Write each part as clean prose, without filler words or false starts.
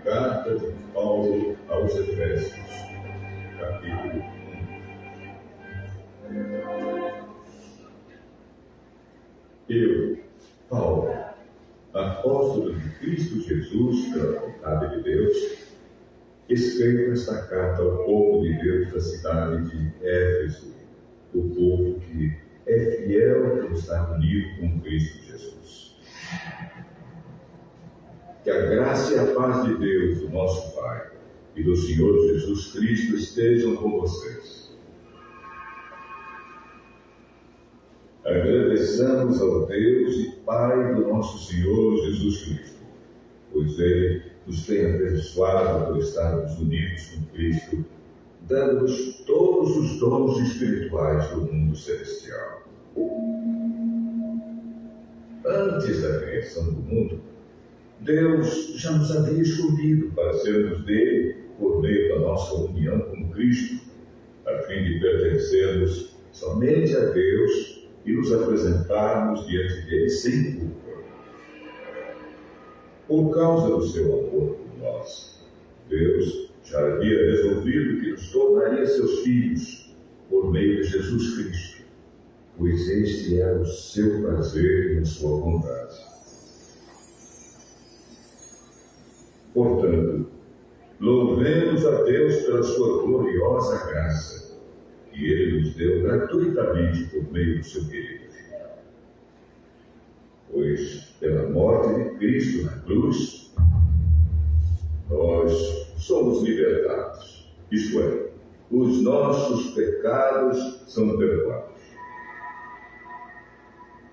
Carta de Paulo aos Efésios, capítulo 1. Eu, Paulo, apóstolo de Cristo Jesus, pela vontade de Deus, escrevo esta carta ao povo de Deus da cidade de Éfeso, o povo que é fiel por estar unido com Cristo Jesus. Que a graça e a paz de Deus, o nosso Pai, e do Senhor Jesus Cristo estejam com vocês. Agradeçamos ao Deus e Pai do nosso Senhor Jesus Cristo, pois Ele nos tem abençoado por estarmos unidos com Cristo, dando-nos todos os dons espirituais do mundo celestial. Antes da criação do mundo, Deus já nos havia escolhido para sermos dele por meio da nossa união com Cristo, a fim de pertencermos somente a Deus e nos apresentarmos diante dele sem culpa. Por causa do seu amor por nós, Deus já havia resolvido que nos tornaria seus filhos por meio de Jesus Cristo, pois este era o seu prazer e a sua vontade. Portanto, louvemos a Deus pela sua gloriosa graça, que Ele nos deu gratuitamente por meio do seu querido Filho. Pois, pela morte de Cristo na cruz, nós somos libertados, isto é, os nossos pecados são perdoados.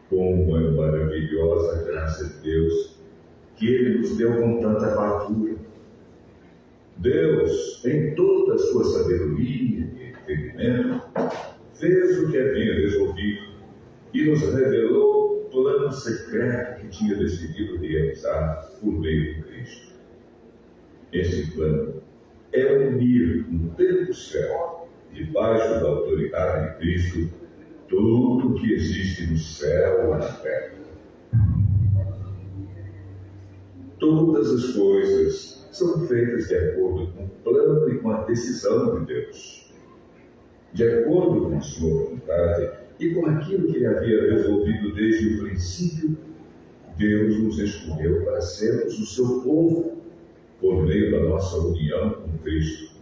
Como é maravilhosa a graça de Deus, que Ele nos deu com tanta fartura. Deus, em toda a sua sabedoria e entendimento, fez o que havia resolvido e nos revelou o plano secreto que tinha decidido realizar por meio de Cristo. Esse plano é unir no tempo certo, debaixo da autoridade de Cristo, tudo o que existe no céu e na terra. Todas as coisas são feitas de acordo com o plano e com a decisão de Deus, de acordo com a sua vontade e com aquilo que Ele havia resolvido desde o princípio. Deus nos escolheu para sermos o seu povo, por meio da nossa união com Cristo.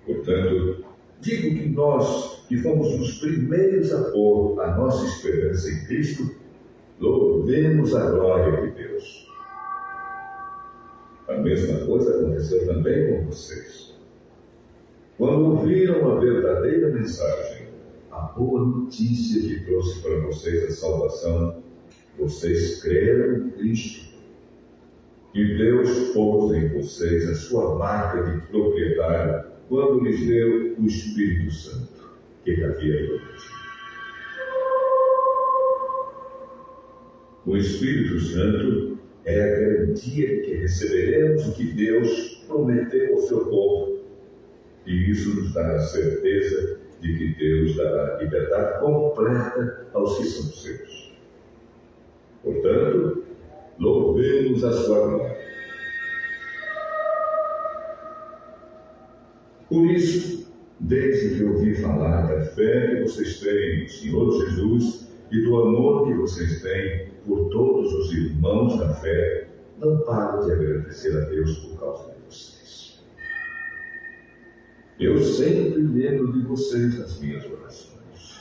Portanto, digo que nós, que fomos os primeiros a pôr a nossa esperança em Cristo, louvemos a glória de Deus. A mesma coisa aconteceu também com vocês. Quando ouviram a verdadeira mensagem, a boa notícia que trouxe para vocês a salvação, vocês creram em Cristo. E Deus pôs em vocês a sua marca de propriedade quando lhes deu o Espírito Santo, que havia prometido. O Espírito Santo é a garantia de que receberemos o que Deus prometeu ao seu povo. E isso nos dá a certeza de que Deus dará liberdade completa aos que são seus. Portanto, louvemos a sua glória. Por isso, desde que ouvi falar da fé que vocês têm no Senhor Jesus e do amor que vocês têm por todos os irmãos da fé, não paro de agradecer a Deus por causa de vocês. Eu sempre lembro de vocês nas minhas orações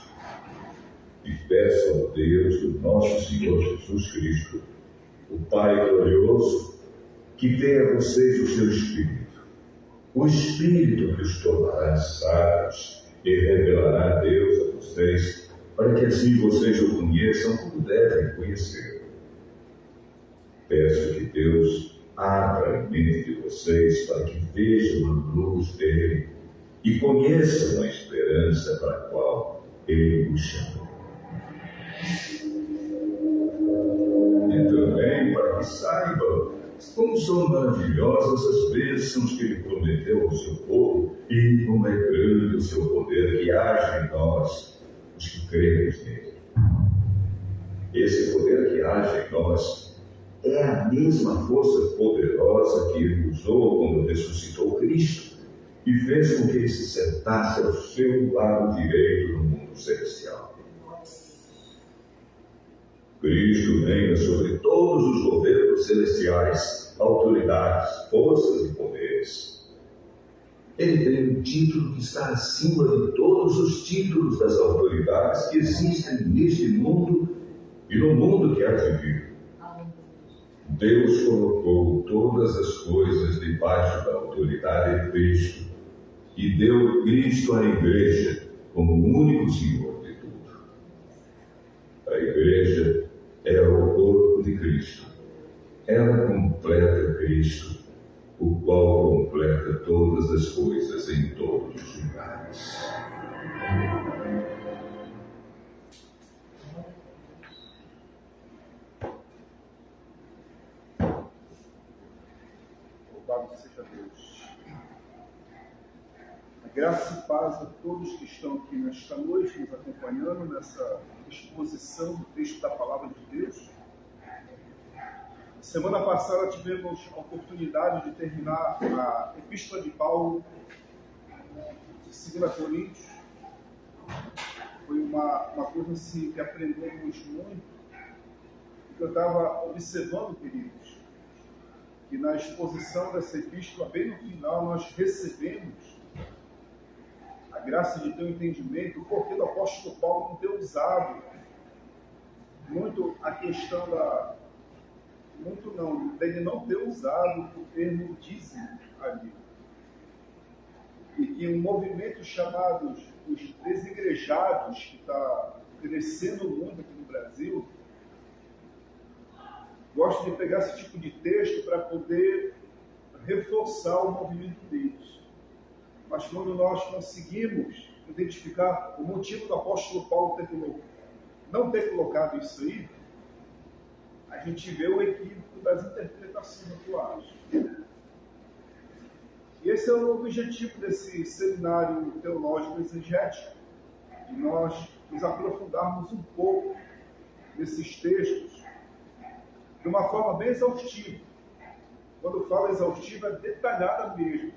e peço ao Deus do nosso Senhor Jesus Cristo, o Pai glorioso, que dê a vocês o seu Espírito, o Espírito que os tornará sábios e revelará a Deus a vocês, para que assim vocês o conheçam como devem conhecer. Peço que Deus abra a mente de vocês para que vejam a luz dele e conheçam a esperança para a qual ele os chamou. E também para que saibam Como são maravilhosas as bênçãos que Ele prometeu ao seu povo, e como é grande o seu poder que age em nós, os que cremos nele. Esse poder que age em nós é a mesma força poderosa que Ele usou quando ressuscitou Cristo e fez com que Ele se sentasse ao seu lado direito no mundo celestial. Cristo reina sobre todos os governos celestiais, autoridades, forças e poderes. Ele tem um título que está acima de todos os títulos das autoridades que existem neste mundo e no mundo que há de vir. Deus colocou todas as coisas debaixo da autoridade de Cristo e deu Cristo à igreja como o único Senhor de tudo. A igreja é o corpo de Cristo. Ela completa Cristo, o qual completa todas as coisas em todos os lugares. Louvado seja Deus. Graça e paz a todos que estão aqui nesta noite, nos acompanhando nessa exposição do texto da Palavra de Deus. Semana passada tivemos a oportunidade de terminar a Epístola de Paulo, de 2 Coríntios. Foi uma coisa assim que aprendemos muito, porque eu estava observando, queridos, que na exposição dessa epístola, bem no final, nós recebemos a graça de ter um entendimento do porquê do apóstolo Paulo não ter usado muito a questão dele não ter usado o termo dízimo ali. E que um movimento chamado os desigrejados, que está crescendo muito aqui no Brasil, gosta de pegar esse tipo de texto para poder reforçar o movimento deles. Mas quando nós conseguimos identificar o motivo do apóstolo Paulo não ter colocado isso aí, a gente vê o equívoco das interpretações atuais. E esse é o objetivo desse seminário teológico exegético, de nós nos aprofundarmos um pouco nesses textos de uma forma bem exaustiva. Quando falo exaustiva, é detalhada mesmo.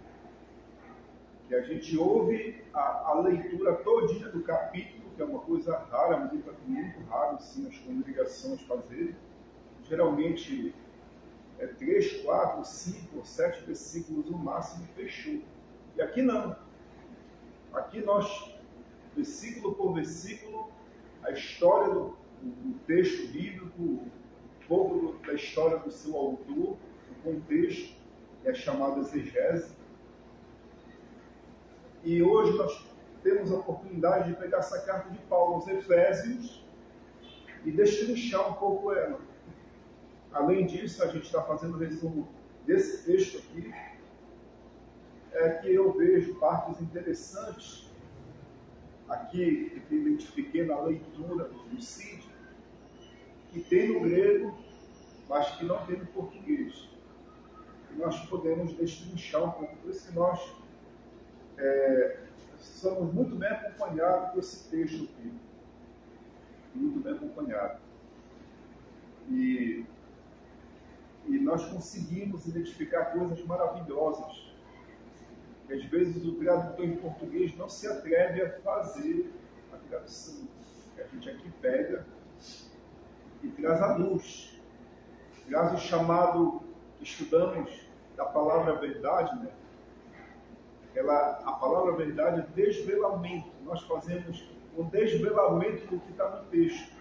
Que a gente ouve a leitura todinha do capítulo, que é uma coisa rara, muito raro, sim, as congregações fazerem. Geralmente, 3, 4, 5 ou 7 versículos no máximo e fechou. E aqui não. Aqui nós, versículo por versículo, a história do texto bíblico, um pouco da história do seu autor, o contexto, que é chamado exegese. E hoje nós temos a oportunidade de pegar essa carta de Paulo aos Efésios e destrinchar um pouco ela. Além disso, a gente está fazendo resumo desse texto aqui, que eu vejo partes interessantes aqui, que identifiquei na leitura do Cid, que tem no grego, mas que não tem no português. E nós podemos destrinchar um pouco, por isso que nós somos muito bem acompanhados com esse texto aqui. Muito bem acompanhados. E nós conseguimos identificar coisas maravilhosas que às vezes o tradutor em português não se atreve a fazer a tradução. Que a gente aqui pega e traz a luz, traz o chamado que estudamos da palavra verdade, né? A palavra verdade é desvelamento. Nós fazemos um desvelamento do que está no texto.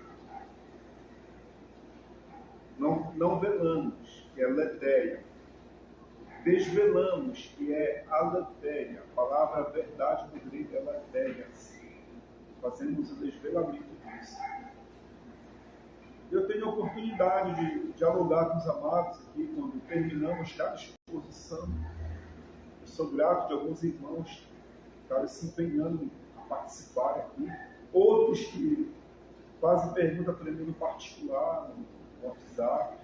Não velamos, que é letéia. Desvelamos, que é aletéia. A palavra verdade no grego é letéia. Fazemos o desvelamento disso. Eu tenho a oportunidade de dialogar com os amados aqui, quando terminamos cada exposição. Eu sou grato de alguns irmãos que estavam se empenhando a participar aqui. Outros que fazem pergunta para mim no particular, no WhatsApp.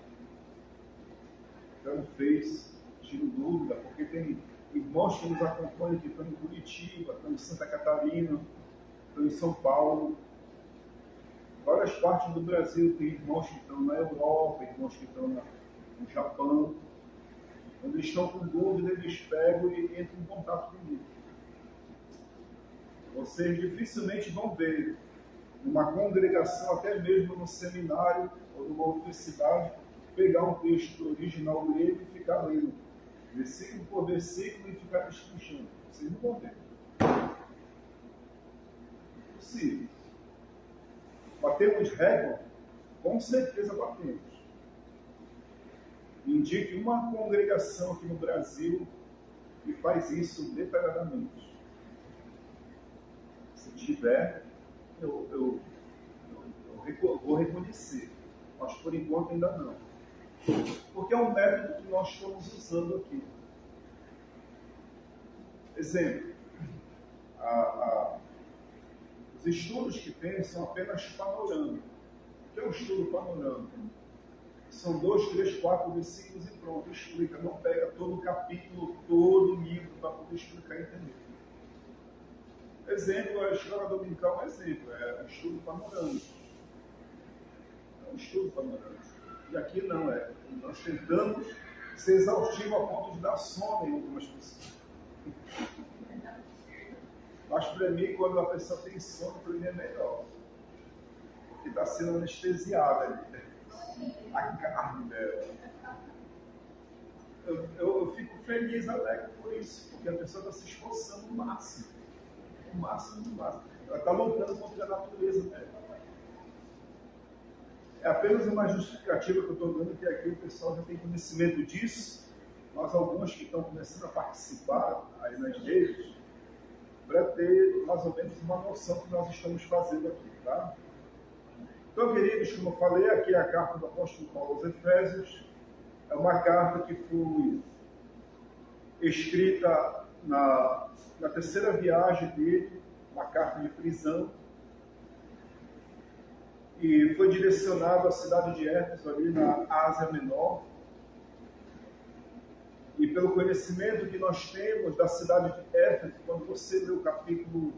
está no Face, tiro dúvida, porque tem irmãos que nos acompanham que estão em Curitiba, estão em Santa Catarina, estão em São Paulo, várias partes do Brasil. Tem irmãos que estão na Europa, irmãos que estão no Japão. Quando eles estão com dúvida, eles pegam e entram em contato comigo. Vocês dificilmente vão ver numa congregação, até mesmo no seminário ou numa universidade, pegar um texto original grego e ficar lendo versículo por versículo e ficar destrinchando. Vocês não vão ver. Impossível. Batemos recorde? Com certeza batemos. Indique uma congregação aqui no Brasil que faz isso detalhadamente. Se tiver, eu vou reconhecer, mas por enquanto ainda não. Porque é um método que nós estamos usando aqui. Exemplo, os estudos que tem são apenas panorâmicos. O que é um estudo panorâmico? São 2, 3, 4 versículos e pronto, explica. Não pega todo o capítulo, todo o livro para poder explicar e entender. Exemplo, a escola dominical é um exemplo, é um estudo panorâmico. É um estudo panorâmico. E aqui não é. Nós tentamos ser exaustivo a ponto de dar sono em algumas pessoas. Mas para mim, quando a pessoa tem sono, para mim é melhor. Porque está sendo anestesiada ali. A carne dela. Eu fico feliz, alegre por isso, porque a pessoa está se esforçando no máximo. O máximo do máximo. Ela está lutando contra a natureza dela. É apenas uma justificativa que eu estou dando, que aqui o pessoal já tem conhecimento disso. Nós, alguns que estão começando a participar aí nas redes, para ter mais ou menos uma noção do que nós estamos fazendo aqui, tá? Então, queridos, como eu falei, aqui é a carta do apóstolo Paulo aos Efésios. É uma carta que foi escrita na terceira viagem dele, uma carta de prisão, e foi direcionado à cidade de Éfeso, ali na Ásia Menor. E pelo conhecimento que nós temos da cidade de Éfeso, quando você lê o capítulo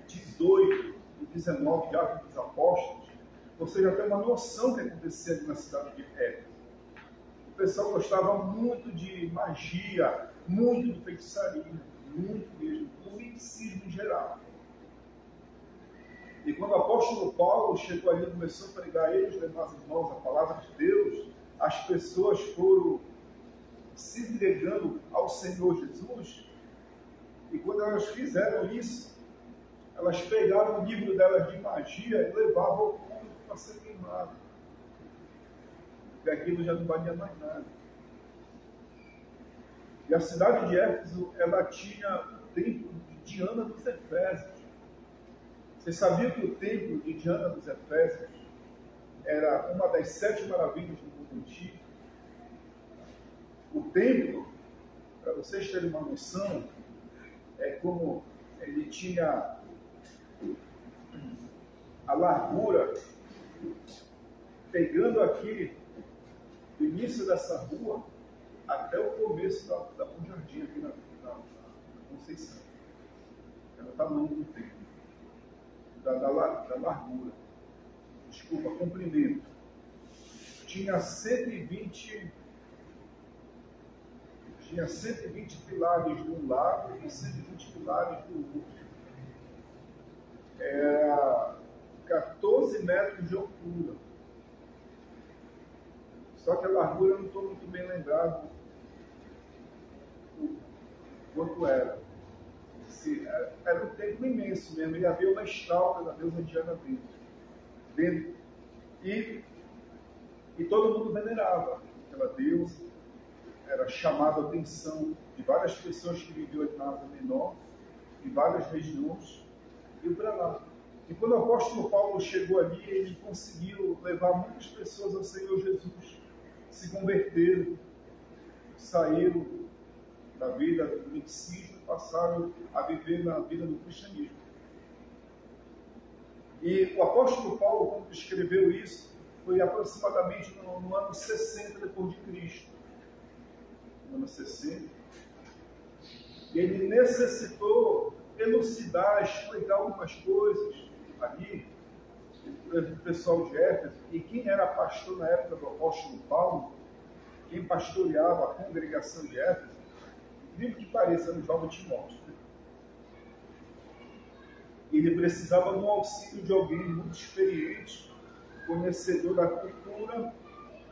18 e 19 de Atos dos Apóstolos, você já tem uma noção do que acontecia ali na cidade de Éfeso. O pessoal gostava muito de magia, muito de feitiçaria, muito mesmo, do misticismo em geral. E quando o apóstolo Paulo chegou ali e começou a pregar a eles, levar as irmãos a palavra de Deus, as pessoas foram se entregando ao Senhor Jesus. E quando elas fizeram isso, elas pegaram o livro delas de magia e levavam ao público para ser queimado. Porque aquilo já não valia mais nada. E a cidade de Éfeso, ela tinha o templo de Diana dos Efésios. Você sabia que o templo de Diana dos Efésios era uma das 7 maravilhas do mundo antigo? O templo, para vocês terem uma noção, é como ele tinha a largura, pegando aqui do início dessa rua até o começo da Bom Jardim, aqui na Conceição. Era o tamanho do templo. Da largura. Desculpa, comprimento. Tinha 120 pilares de um lado e 120 pilares do outro. Era 14 metros de altura. Só que a largura eu não estou muito bem lembrado quanto era. Era um templo imenso mesmo, e havia uma estátua da deusa Diana dentro. E todo mundo venerava aquela deusa, era chamada a atenção de várias pessoas que viviam na Ásia Menor, em várias regiões, e para lá. E quando o apóstolo Paulo chegou ali, ele conseguiu levar muitas pessoas ao Senhor Jesus, se converteram, saíram da vida do misticismo e passaram a viver na vida do cristianismo. E o apóstolo Paulo, quando escreveu isso, foi aproximadamente no ano 60 depois de Cristo. anos 60, e ele necessitou elucidar, explicar algumas coisas ali, o pessoal de Éfeso, e quem era pastor na época do apóstolo Paulo, quem pastoreava a congregação de Éfeso, incrível que pareça, era o jovem Timóteo. Ele precisava de um auxílio de alguém muito experiente, conhecedor da cultura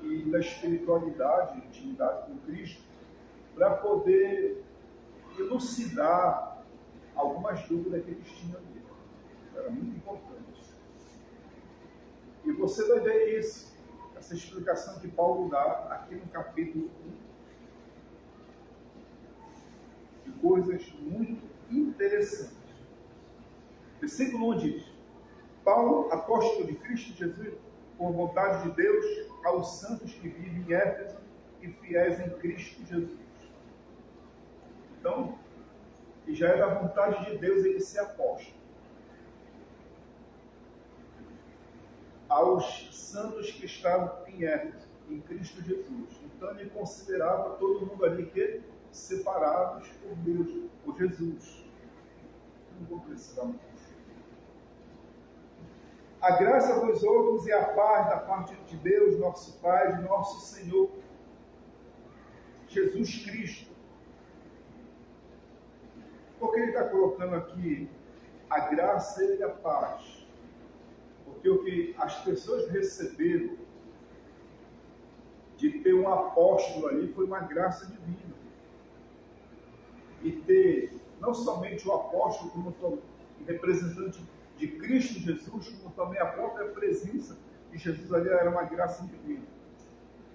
e da espiritualidade, intimidade com Cristo, para poder elucidar algumas dúvidas que eles tinham ali. Era muito importante. E você vai ver isso, essa explicação que Paulo dá aqui no capítulo 1, de coisas muito interessantes. Versículo 1 diz: Paulo, apóstolo de Cristo Jesus, por vontade de Deus, aos santos que vivem em Éfeso e fiéis em Cristo Jesus. Então, que já é da vontade de Deus ele ser apóstolo. Aos santos que estavam em Éfeso, em Cristo Jesus. Então, ele considerava todo mundo ali que separados por Deus, por Jesus. Não vou precisar muito. A graça dos outros e a paz da parte de Deus, nosso Pai, de nosso Senhor Jesus Cristo. Por que ele está colocando aqui a graça e a paz? Porque o que as pessoas receberam de ter um apóstolo ali foi uma graça divina. E ter não somente o apóstolo como representante de Cristo Jesus, como também a própria presença de Jesus ali era uma graça divina.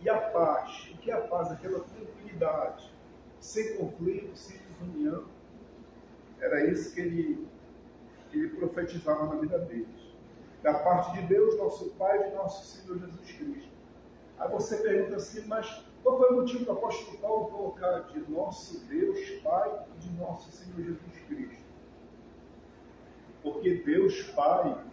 E a paz, o que é a paz? Aquela tranquilidade, sem conflito, sem desunião. Era isso que ele profetizava na vida deles. Da parte de Deus, nosso Pai e de nosso Senhor Jesus Cristo. Aí você pergunta assim, mas qual foi o motivo do apóstolo Paulo colocar de nosso Deus, Pai e de nosso Senhor Jesus Cristo? Porque Deus Pai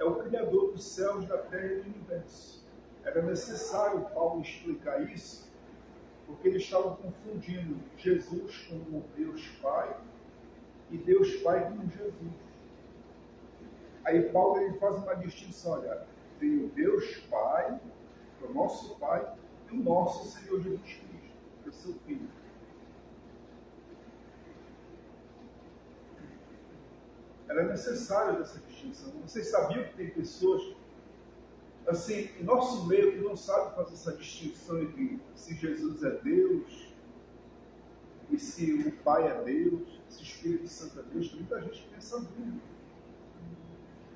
é o Criador dos céus, da terra e do universo. Era necessário Paulo explicar isso, porque eles estavam confundindo Jesus como Deus Pai e Deus Pai como Jesus. Aí Paulo ele faz uma distinção, olha, tem o Deus Pai, o nosso Pai, e o nosso Senhor Jesus Cristo, que é o seu Filho. Era necessário essa distinção. Vocês sabiam que tem pessoas, assim, em nosso meio, que não sabem fazer essa distinção entre se Jesus é Deus, e se o Pai é Deus, se o Espírito Santo é Deus. Muita gente pensa muito.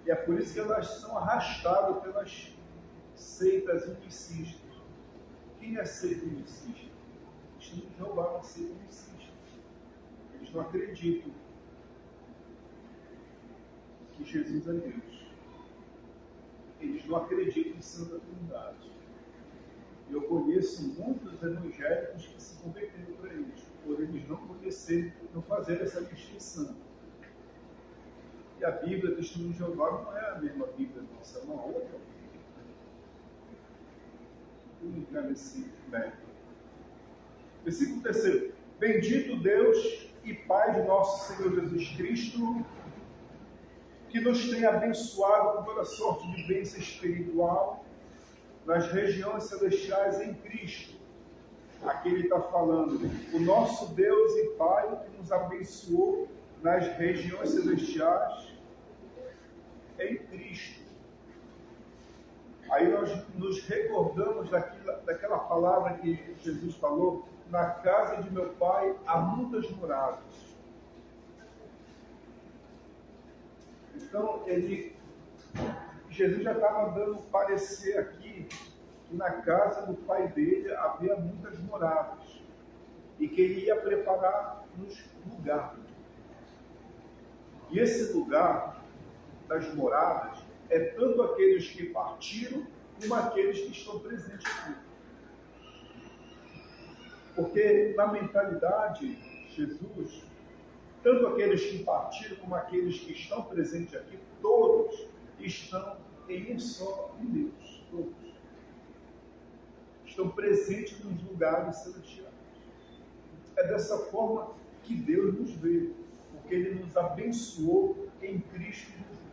E é por isso que elas são arrastadas pelas seitas unicistas. Quem é seita unicista? Eles não roubaram a seita unicista. Eles não acreditam que Jesus é Deus. Eles não acreditam em Santa Trindade. Eu conheço muitos evangélicos que se converteram para eles, por eles não conhecerem, não fazer essa distinção. E a Bíblia do Testemunho de Jeová não é a mesma Bíblia nossa, é uma outra Bíblia. Vamos entrar nesse mérito. Versículo 3. Bendito Deus e Pai de nosso Senhor Jesus Cristo, que nos tem abençoado com toda sorte de bênção espiritual nas regiões celestiais em Cristo. Aqui ele está falando, o nosso Deus e Pai que nos abençoou nas regiões celestiais em Cristo. Aí nós nos recordamos daquela palavra que Jesus falou, na casa de meu Pai há muitas moradas. Então, Jesus já estava dando parecer aqui que na casa do Pai dele havia muitas moradas e que ele ia preparar-nos lugar. E esse lugar das moradas é tanto aqueles que partiram como aqueles que estão presentes aqui. Porque na mentalidade de Jesus, tanto aqueles que partiram como aqueles que estão presentes aqui, todos estão em um só em Deus. Todos estão presentes nos lugares celestiais. É dessa forma que Deus nos vê, porque Ele nos abençoou em Cristo Jesus.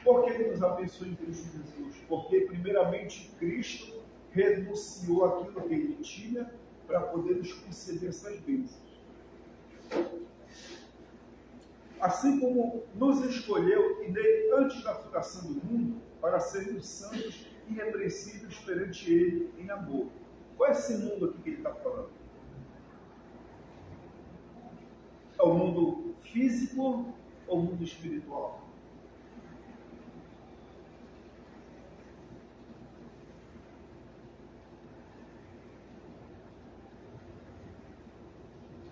Por que Ele nos abençoou em Cristo Jesus? Porque, primeiramente, Cristo renunciou àquilo que Ele tinha para poder nos conceder essas bênçãos. Assim como nos escolheu e nele antes da fundação do mundo para sermos santos e irrepreensíveis perante Ele em amor. Qual é esse mundo aqui que Ele está falando? É o mundo físico ou o mundo espiritual?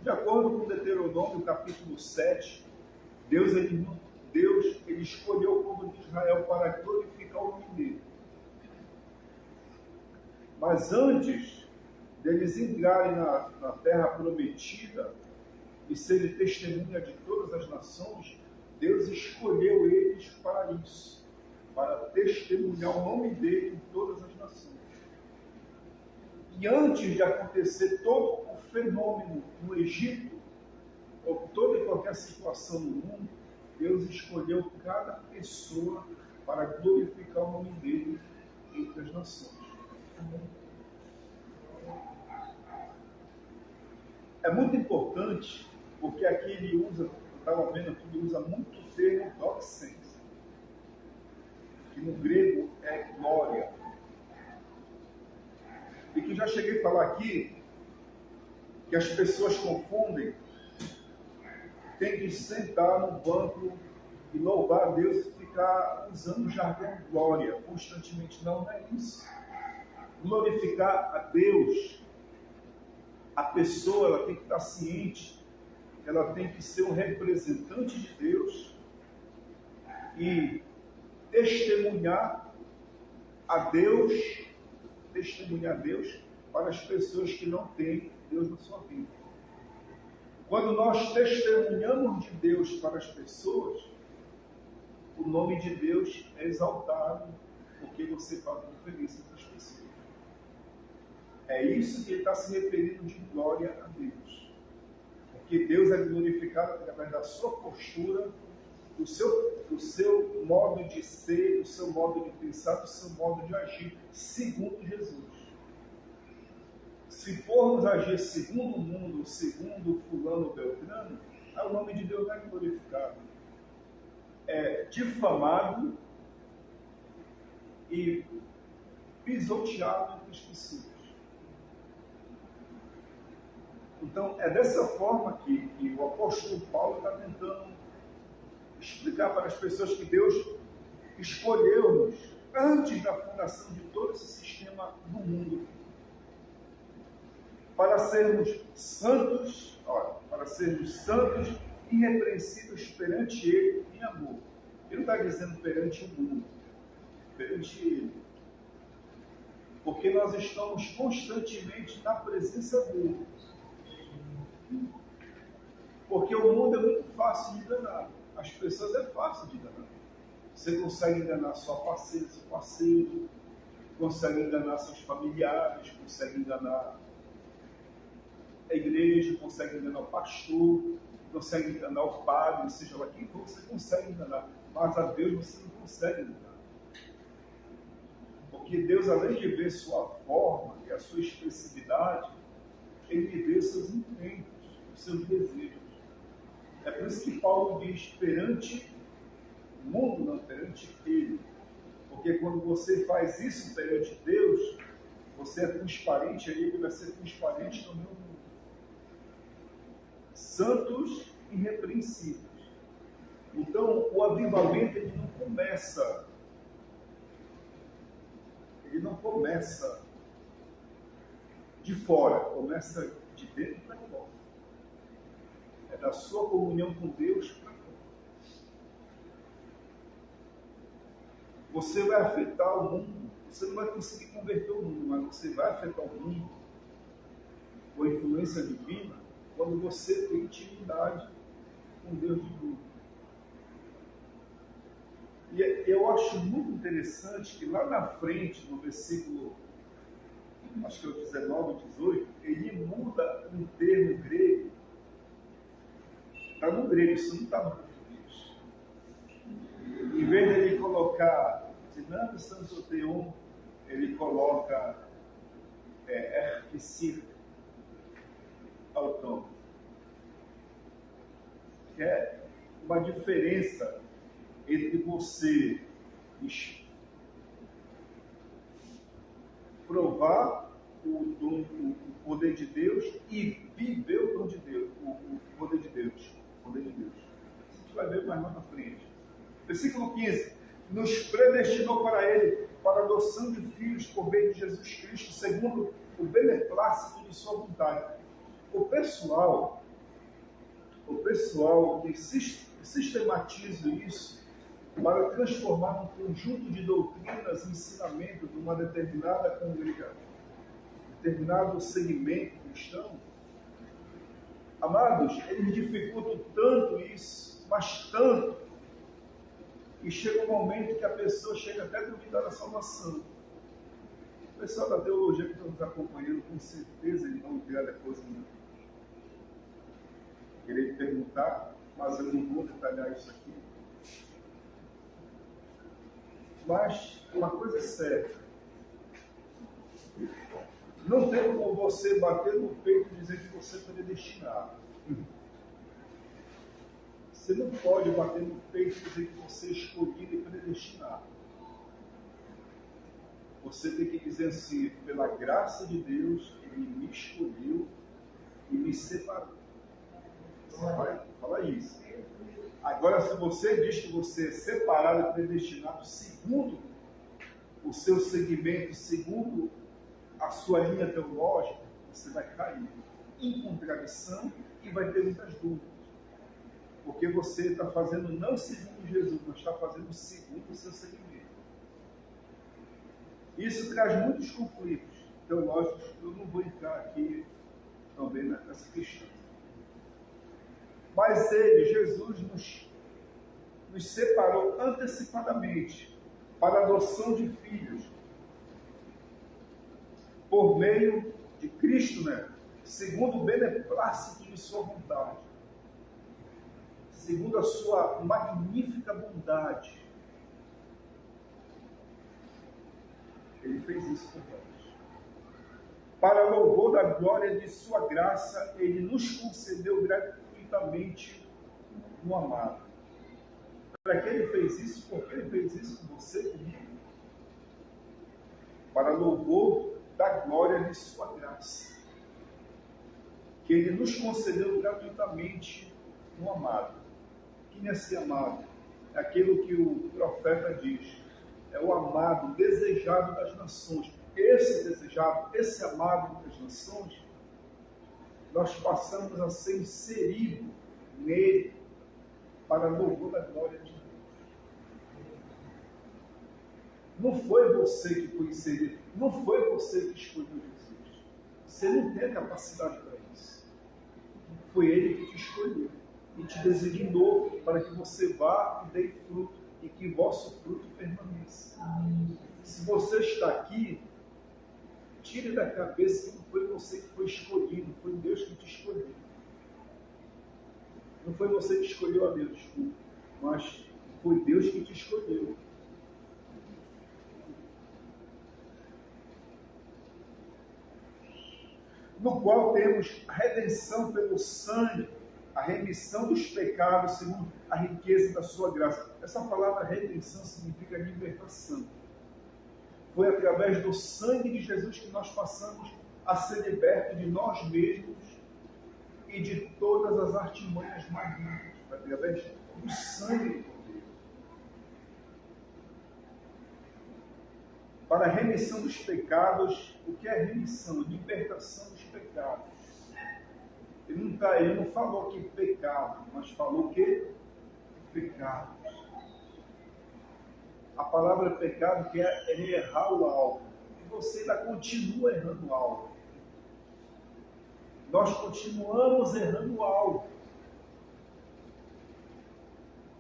De acordo com Deuteronômio, capítulo 7, Deus ele escolheu o povo de Israel para glorificar o nome dele. Mas antes deles entrarem na terra prometida e serem testemunha de todas as nações, Deus escolheu eles para isso, para testemunhar o nome dele em todas as nações. E antes de acontecer todo o fenômeno no Egito, ou toda e qualquer situação no mundo, Deus escolheu cada pessoa para glorificar o nome dele entre as nações. É muito importante, porque aqui ele usa, eu estava vendo aqui, ele usa muito o termo doxense, que no grego é glória. E que já cheguei a falar aqui, que as pessoas confundem, tem que sentar no banco e louvar a Deus e ficar usando o jargão glória constantemente. Não é isso. Glorificar a Deus, a pessoa ela tem que estar ciente, ela tem que ser um representante de Deus e testemunhar a Deus para as pessoas que não têm Deus na sua vida. Quando nós testemunhamos de Deus para as pessoas, o nome de Deus é exaltado, porque você faz diferença para as pessoas. É isso que ele está se referindo de glória a Deus. Porque Deus é glorificado através da sua postura, do seu modo de ser, do seu modo de pensar, do seu modo de agir, segundo Jesus. Se formos agir segundo o mundo, segundo fulano Beltrano, o nome de Deus não é glorificado. É difamado e pisoteado entre as pessoas. Então, é dessa forma que o apóstolo Paulo está tentando explicar para as pessoas que Deus escolheu-nos antes da fundação de todo esse sistema do mundo para sermos santos, irrepreensíveis perante Ele em amor. Ele não está dizendo perante o mundo, perante Ele. Porque nós estamos constantemente na presença dEle. Porque o mundo é muito fácil de enganar. As pessoas é fácil de enganar. Você consegue enganar sua parceira, seu parceiro, consegue enganar seus familiares, consegue enganar a igreja, consegue enganar o pastor, consegue enganar o padre, seja lá quem for, você consegue enganar. Mas a Deus você não consegue enganar. Porque Deus, além de ver sua forma e a sua expressividade, Ele vê seus intentos, os seus desejos. É por isso que Paulo diz, perante o mundo, não perante Ele. Porque quando você faz isso perante Deus, você é transparente, aí Ele vai ser transparente também no mundo. Santos irrepreensíveis. Então, o avivamento ele não começa de fora, começa de dentro para fora. É da sua comunhão com Deus para fora. Você vai afetar o mundo, você não vai conseguir converter o mundo, mas você vai afetar o mundo com a influência divina quando você tem intimidade com Deus divino. E eu acho muito interessante que lá na frente, no versículo acho que é o 19, 18, ele muda um termo grego. Está no grego, isso não está no português. Em vez de ele colocar dinâmico santoteon, ele coloca erquicir autônomo. Que é uma diferença entre você provar o poder de Deus e viver o dom de Deus, o poder de Deus. O poder de Deus. A gente vai ver mais lá na frente. Versículo 15. Nos predestinou para Ele, para a adoção de filhos por meio de Jesus Cristo, segundo o beneplácito de sua vontade. O pessoal que sistematiza isso para transformar um conjunto de doutrinas e ensinamentos de uma determinada congregação, determinado segmento cristão, amados, eles dificultam tanto isso, mas tanto, que chega um momento que a pessoa chega até a duvidar da salvação. O pessoal da teologia que está nos acompanhando, com certeza eles vão criar depois querer perguntar, mas eu não vou detalhar isso aqui. Mas uma coisa é certa, não tem como você bater no peito e dizer que você é predestinado. Você não pode bater no peito e dizer que você é escolhido e predestinado. Você tem que dizer assim, pela graça de Deus, Ele me escolheu e me separou. Você vai falar isso. Agora, se você diz que você é separado e predestinado segundo o seu segmento, segundo a sua linha teológica, você vai cair em contradição e vai ter muitas dúvidas. Porque você está fazendo não segundo Jesus, mas está fazendo segundo o seu segmento. Isso traz muitos conflitos teológicos, eu não vou entrar aqui também nessa questão. Mas Jesus, nos separou antecipadamente para a adoção de filhos, por meio de Cristo, segundo o beneplácito de sua vontade, segundo a sua magnífica bondade. Ele fez isso por nós. Para louvor da glória de sua graça, Ele nos concedeu gratuitamente no amado. Para que Ele fez isso? Porque Ele fez isso com você e comigo. Para louvor da glória de sua graça, que Ele nos concedeu gratuitamente no amado. Quem é esse amado? É aquilo que o profeta diz. É o amado, desejado das nações. Esse desejado, esse amado das nações, nós passamos a ser inseridos nele para louvor da glória de Deus. Não foi você que foi inserido, não foi você que escolheu Jesus. Você não tem a capacidade para isso. Foi Ele que te escolheu e te designou para que você vá e dê fruto e que vosso fruto permaneça. Se você está aqui, tire da cabeça que não foi você que foi escolhido, foi Deus que te escolheu. Não foi você que escolheu a Deus, desculpa, mas foi Deus que te escolheu. No qual temos a redenção pelo sangue, a remissão dos pecados segundo a riqueza da sua graça. Essa palavra redenção significa libertação. Foi através do sangue de Jesus que nós passamos a ser libertos de nós mesmos e de todas as artimanhas malignas. Foi através do sangue de Deus. Para a remissão dos pecados, o que é remissão? Libertação dos pecados. Ele não falou aqui pecado, mas falou que pecados. A palavra pecado que é errar o alvo. E você ainda continua errando o alvo. Nós continuamos errando o alvo.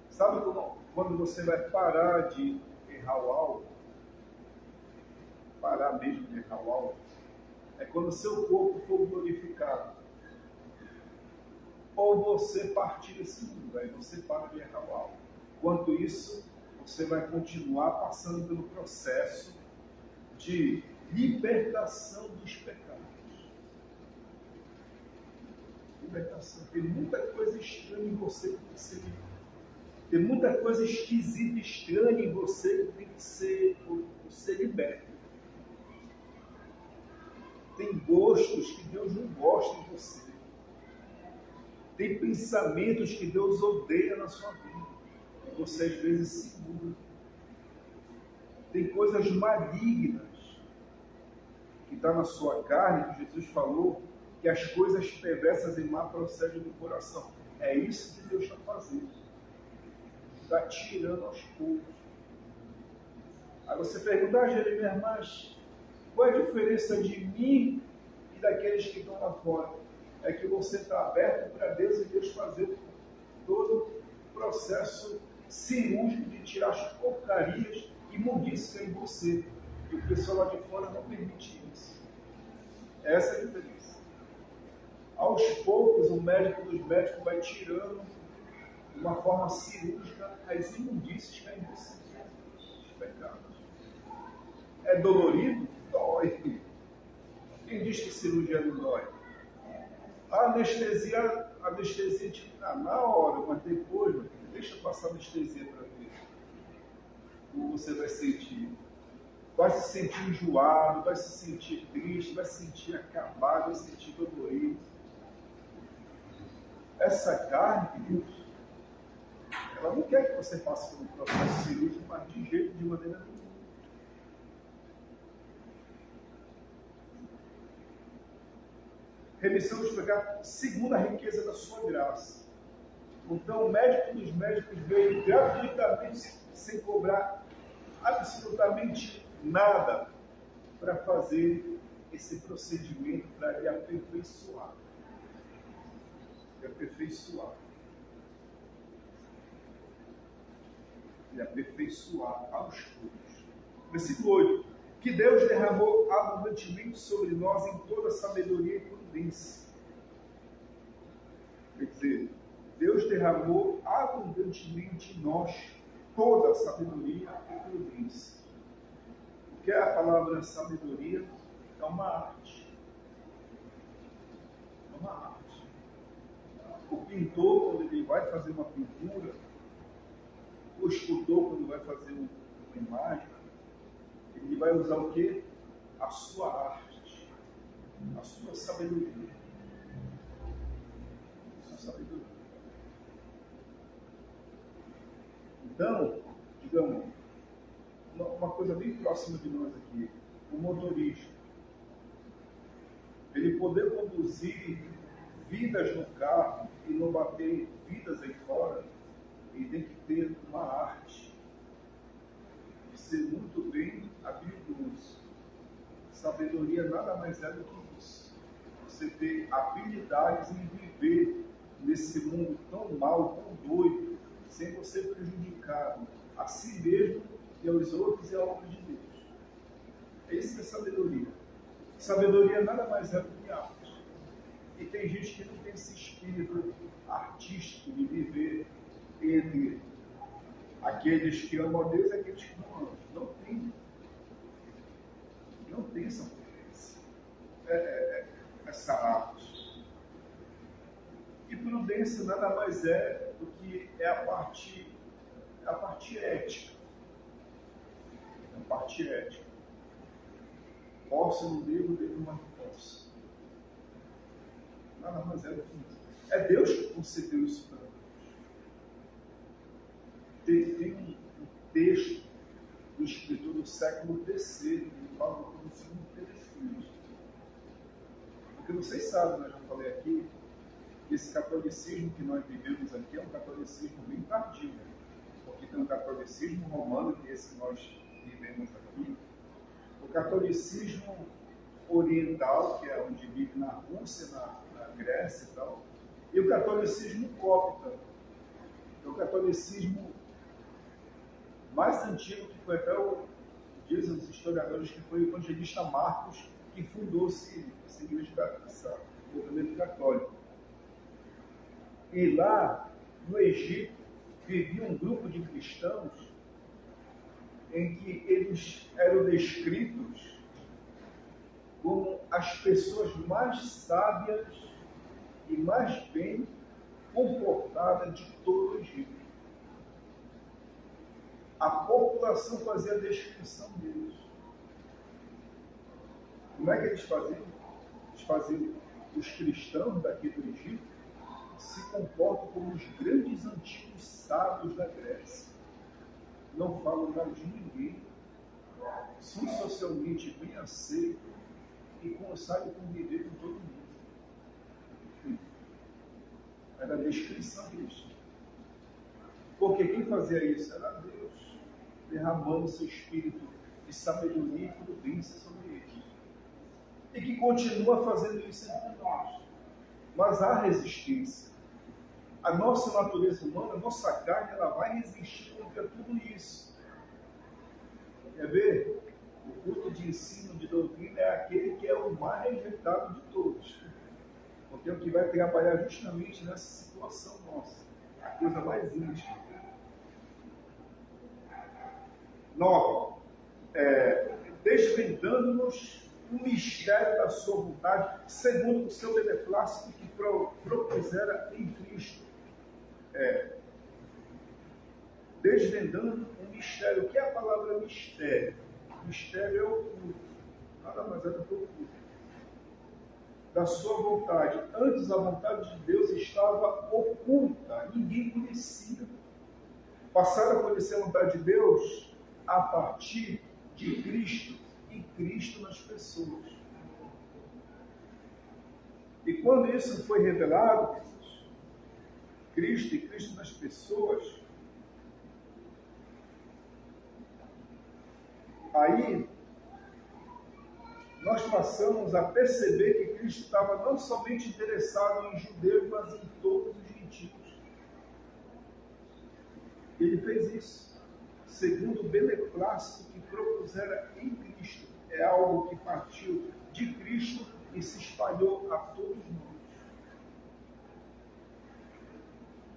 Sabe quando você vai parar de errar o alvo? Parar mesmo de errar o alvo? é quando o seu corpo for glorificado. Ou você partir desse mundo, aí você para de errar algo. Enquanto isso, você vai continuar passando pelo processo de libertação dos pecados. Libertação. Tem muita coisa estranha em você que tem que ser liberta. Tem muita coisa esquisita, estranha em você que tem que ser liberta. Tem gostos que Deus não gosta em você. Tem pensamentos que Deus odeia na sua vida. E você às vezes se muda. Tem coisas malignas que está na sua carne, que Jesus falou, que as coisas perversas e má procedem do coração. É isso que Deus está fazendo. Está tirando aos poucos. Aí você pergunta, Jeremias, mas qual é a diferença de mim e daqueles que estão lá fora? É que você está aberto para Deus e Deus fazer todo o processo cirúrgico de tirar as porcarias e imundícia em você. E o pessoal lá de fora não permite isso. Essa é a diferença. Aos poucos, o médico dos médicos vai tirando de uma forma cirúrgica as imundícias que há em você. Os pecados. É dolorido? Dói. Quem diz que cirurgia não dói? A anestesia te dá na hora, mas depois, deixa passar a anestesia para ver como você vai sentir. Vai se sentir enjoado, vai se sentir triste, vai se sentir acabado, vai se sentir dolorido. Essa carne, ela não quer que você passe por um processo cirúrgico, mas de maneira nenhuma. Remissão dos pecados, segundo a riqueza da sua graça. Então, o médico dos médicos veio gratuitamente, sem cobrar absolutamente nada, para fazer esse procedimento, para lhe aperfeiçoar. Lhe aperfeiçoar. Lhe aperfeiçoar aos poucos. Versículo 8. Que Deus derramou abundantemente sobre nós em toda sabedoria e prudência. Quer dizer, Deus derramou abundantemente em nós toda sabedoria e prudência. O que é a palavra sabedoria? É uma arte. É uma arte. O pintor, quando ele vai fazer uma pintura, o escultor, quando vai fazer uma imagem, ele vai usar o quê? A sua arte, a sua sabedoria. A sua sabedoria. Então, digamos, uma coisa bem próxima de nós aqui, o motorista. Ele poder conduzir vidas no carro e não bater vidas aí fora, ele tem que ter uma arte de ser muito bem habilidoso. Sabedoria nada mais é do que isso. Você ter habilidades em viver nesse mundo tão mal, tão doido, sem você prejudicar a si mesmo e aos outros e à obra de Deus. Isso que é sabedoria. Sabedoria nada mais é do que arte. E tem gente que não tem esse espírito artístico de viver entre aqueles que amam a Deus e aqueles que não amam. Não tem. Não tem essa potência. Essa arte. E prudência nada mais é do que a parte ética. A parte ética. Posso, não devo, mas não posso. Nada mais é do que isso. É Deus que concedeu isso para nós. Tem um texto do escritor do século III, que fala como se não teve filhos. Porque vocês sabem, eu já falei aqui, que esse catolicismo que nós vivemos aqui é um catolicismo bem tardio. Porque tem um catolicismo romano, que é esse que nós vivemos aqui. O catolicismo oriental, que é onde vive na Rússia, na Grécia e tal, e o catolicismo cópita, que é o catolicismo mais antigo, que foi até dizem os historiadores que foi o evangelista Marcos que fundou-se essa igreja, esse movimento católico. E lá, no Egito, vivia um grupo de cristãos em que eles eram descritos como as pessoas mais sábias e mais bem comportadas de todo o Egito. A população fazia a descrição deles. Como é que eles faziam? Eles faziam os cristãos daqui do Egito se comportam como os grandes antigos sábios da Grécia. Não falam mal de ninguém, são socialmente bem aceitos e sabem conviver com todo mundo. Era a descrição disso. Porque quem fazia isso era Deus, derramando seu espírito de sabedoria e prudência sobre eles. E que continua fazendo isso entre nós. Mas há resistência. A nossa natureza humana, a nossa carne, ela vai resistir contra tudo isso. Quer ver? O culto de ensino, de doutrina, é aquele que é o mais rejeitado de todos. Porque é o que vai trabalhar justamente nessa situação nossa. A coisa mais íntima. 9. Desvendando-nos o mistério da sua vontade, segundo o seu beneplácito que propusera em Cristo. Desvendando um mistério. O que é a palavra mistério? Mistério é oculto. Nada mais é do que oculto. Da sua vontade. Antes a vontade de Deus estava oculta. Ninguém conhecia. Passaram a conhecer a vontade de Deus a partir de Cristo e Cristo nas pessoas. E quando isso foi revelado, Cristo e Cristo nas pessoas, aí nós passamos a perceber que Cristo estava não somente interessado em judeus, mas em todos os gentios. Ele fez isso, segundo o beneplácito que propusera em Cristo. É algo que partiu de Cristo e se espalhou a todos nós.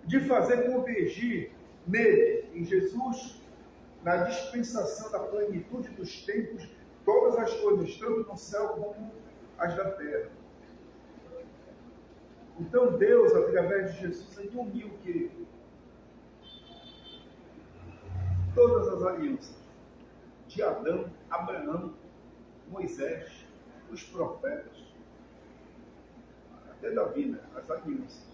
De fazer convergir nele, em Jesus, na dispensação da plenitude dos tempos, todas as coisas, tanto no céu como as da terra. Então Deus, através de Jesus, ele uniu o quê? Todas as alianças de Adão, Abraão, Moisés, os profetas, até Davi, né? As alianças.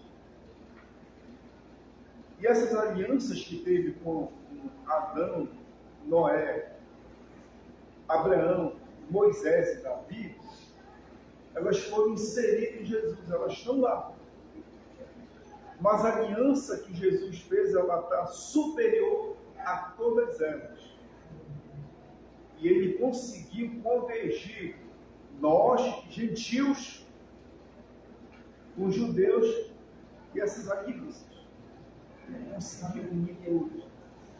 E essas alianças que teve com Adão, Noé, Abraão, Moisés e Davi, elas foram inseridas em Jesus, elas estão lá. Mas a aliança que Jesus fez, ela está superior a todas elas. E ele conseguiu convergir nós, gentios, os judeus e essas alianças. Ele conseguiu unir todos.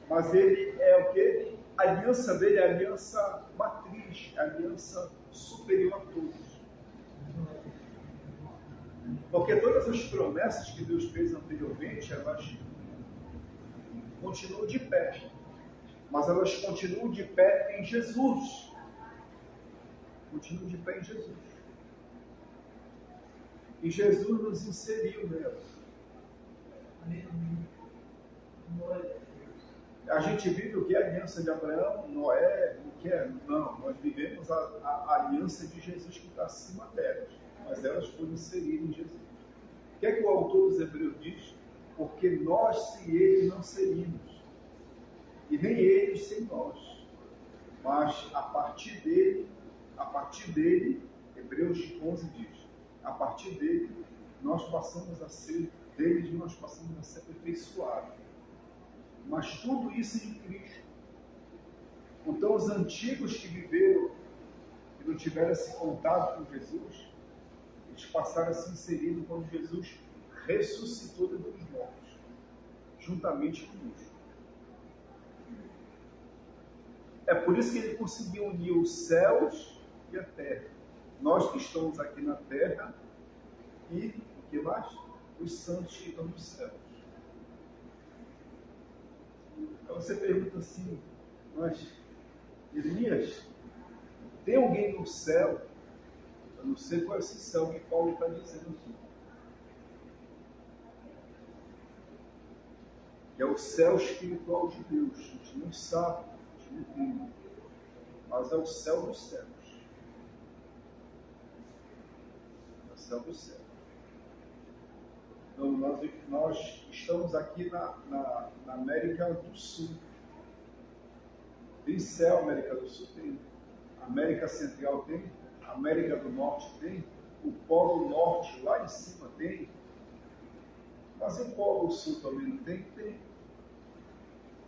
Mas ele é o quê? A aliança dele é a aliança matriz, a aliança superior a todos. Porque todas as promessas que Deus fez anteriormente, elas continuam de pé. Mas elas continuam de pé em Jesus. Continuam de pé em Jesus. E Jesus nos inseriu nelas. A gente vive o que é a aliança de Abraão, Noé, o que é? Não, nós vivemos a aliança de Jesus que está acima delas. Mas elas foram inseridas em Jesus. O que é que o autor dos Hebreus diz? Porque nós sem ele não seríamos. E nem eles sem nós. Mas a partir dele, Hebreus 11 diz, a partir dele, nós passamos a ser aperfeiçoados. Mas tudo isso em Cristo. Então os antigos que viveram, que não tiveram esse contato com Jesus, eles passaram a se inserir quando Jesus ressuscitou dentre os mortos, juntamente conosco. É por isso que ele conseguiu unir os céus e a terra. Nós que estamos aqui na terra e o que mais? Os santos que estão nos céus. Aí você pergunta assim, mas Elias, tem alguém no céu? Eu não sei qual é esse céu que Paulo está dizendo aqui. Que é o céu espiritual de Deus. A gente não sabe, a gente não entende. Mas é o céu dos céus. É o céu dos céus. Então, nós estamos aqui na América do Sul. Tem céu, América do Sul tem. América Central tem. América do Norte tem. O Polo Norte lá em cima tem. Mas o Polo Sul também não tem? Tem.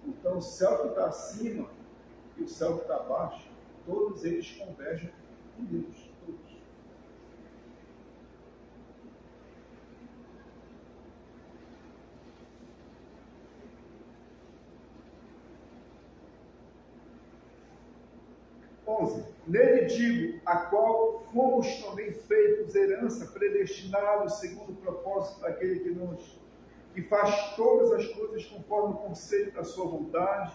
Então, o céu que está acima e o céu que está abaixo, todos eles convergem em Deus. Todos. Nele digo, a qual fomos também feitos herança, predestinados segundo o propósito daquele que faz todas as coisas conforme o conselho da sua vontade.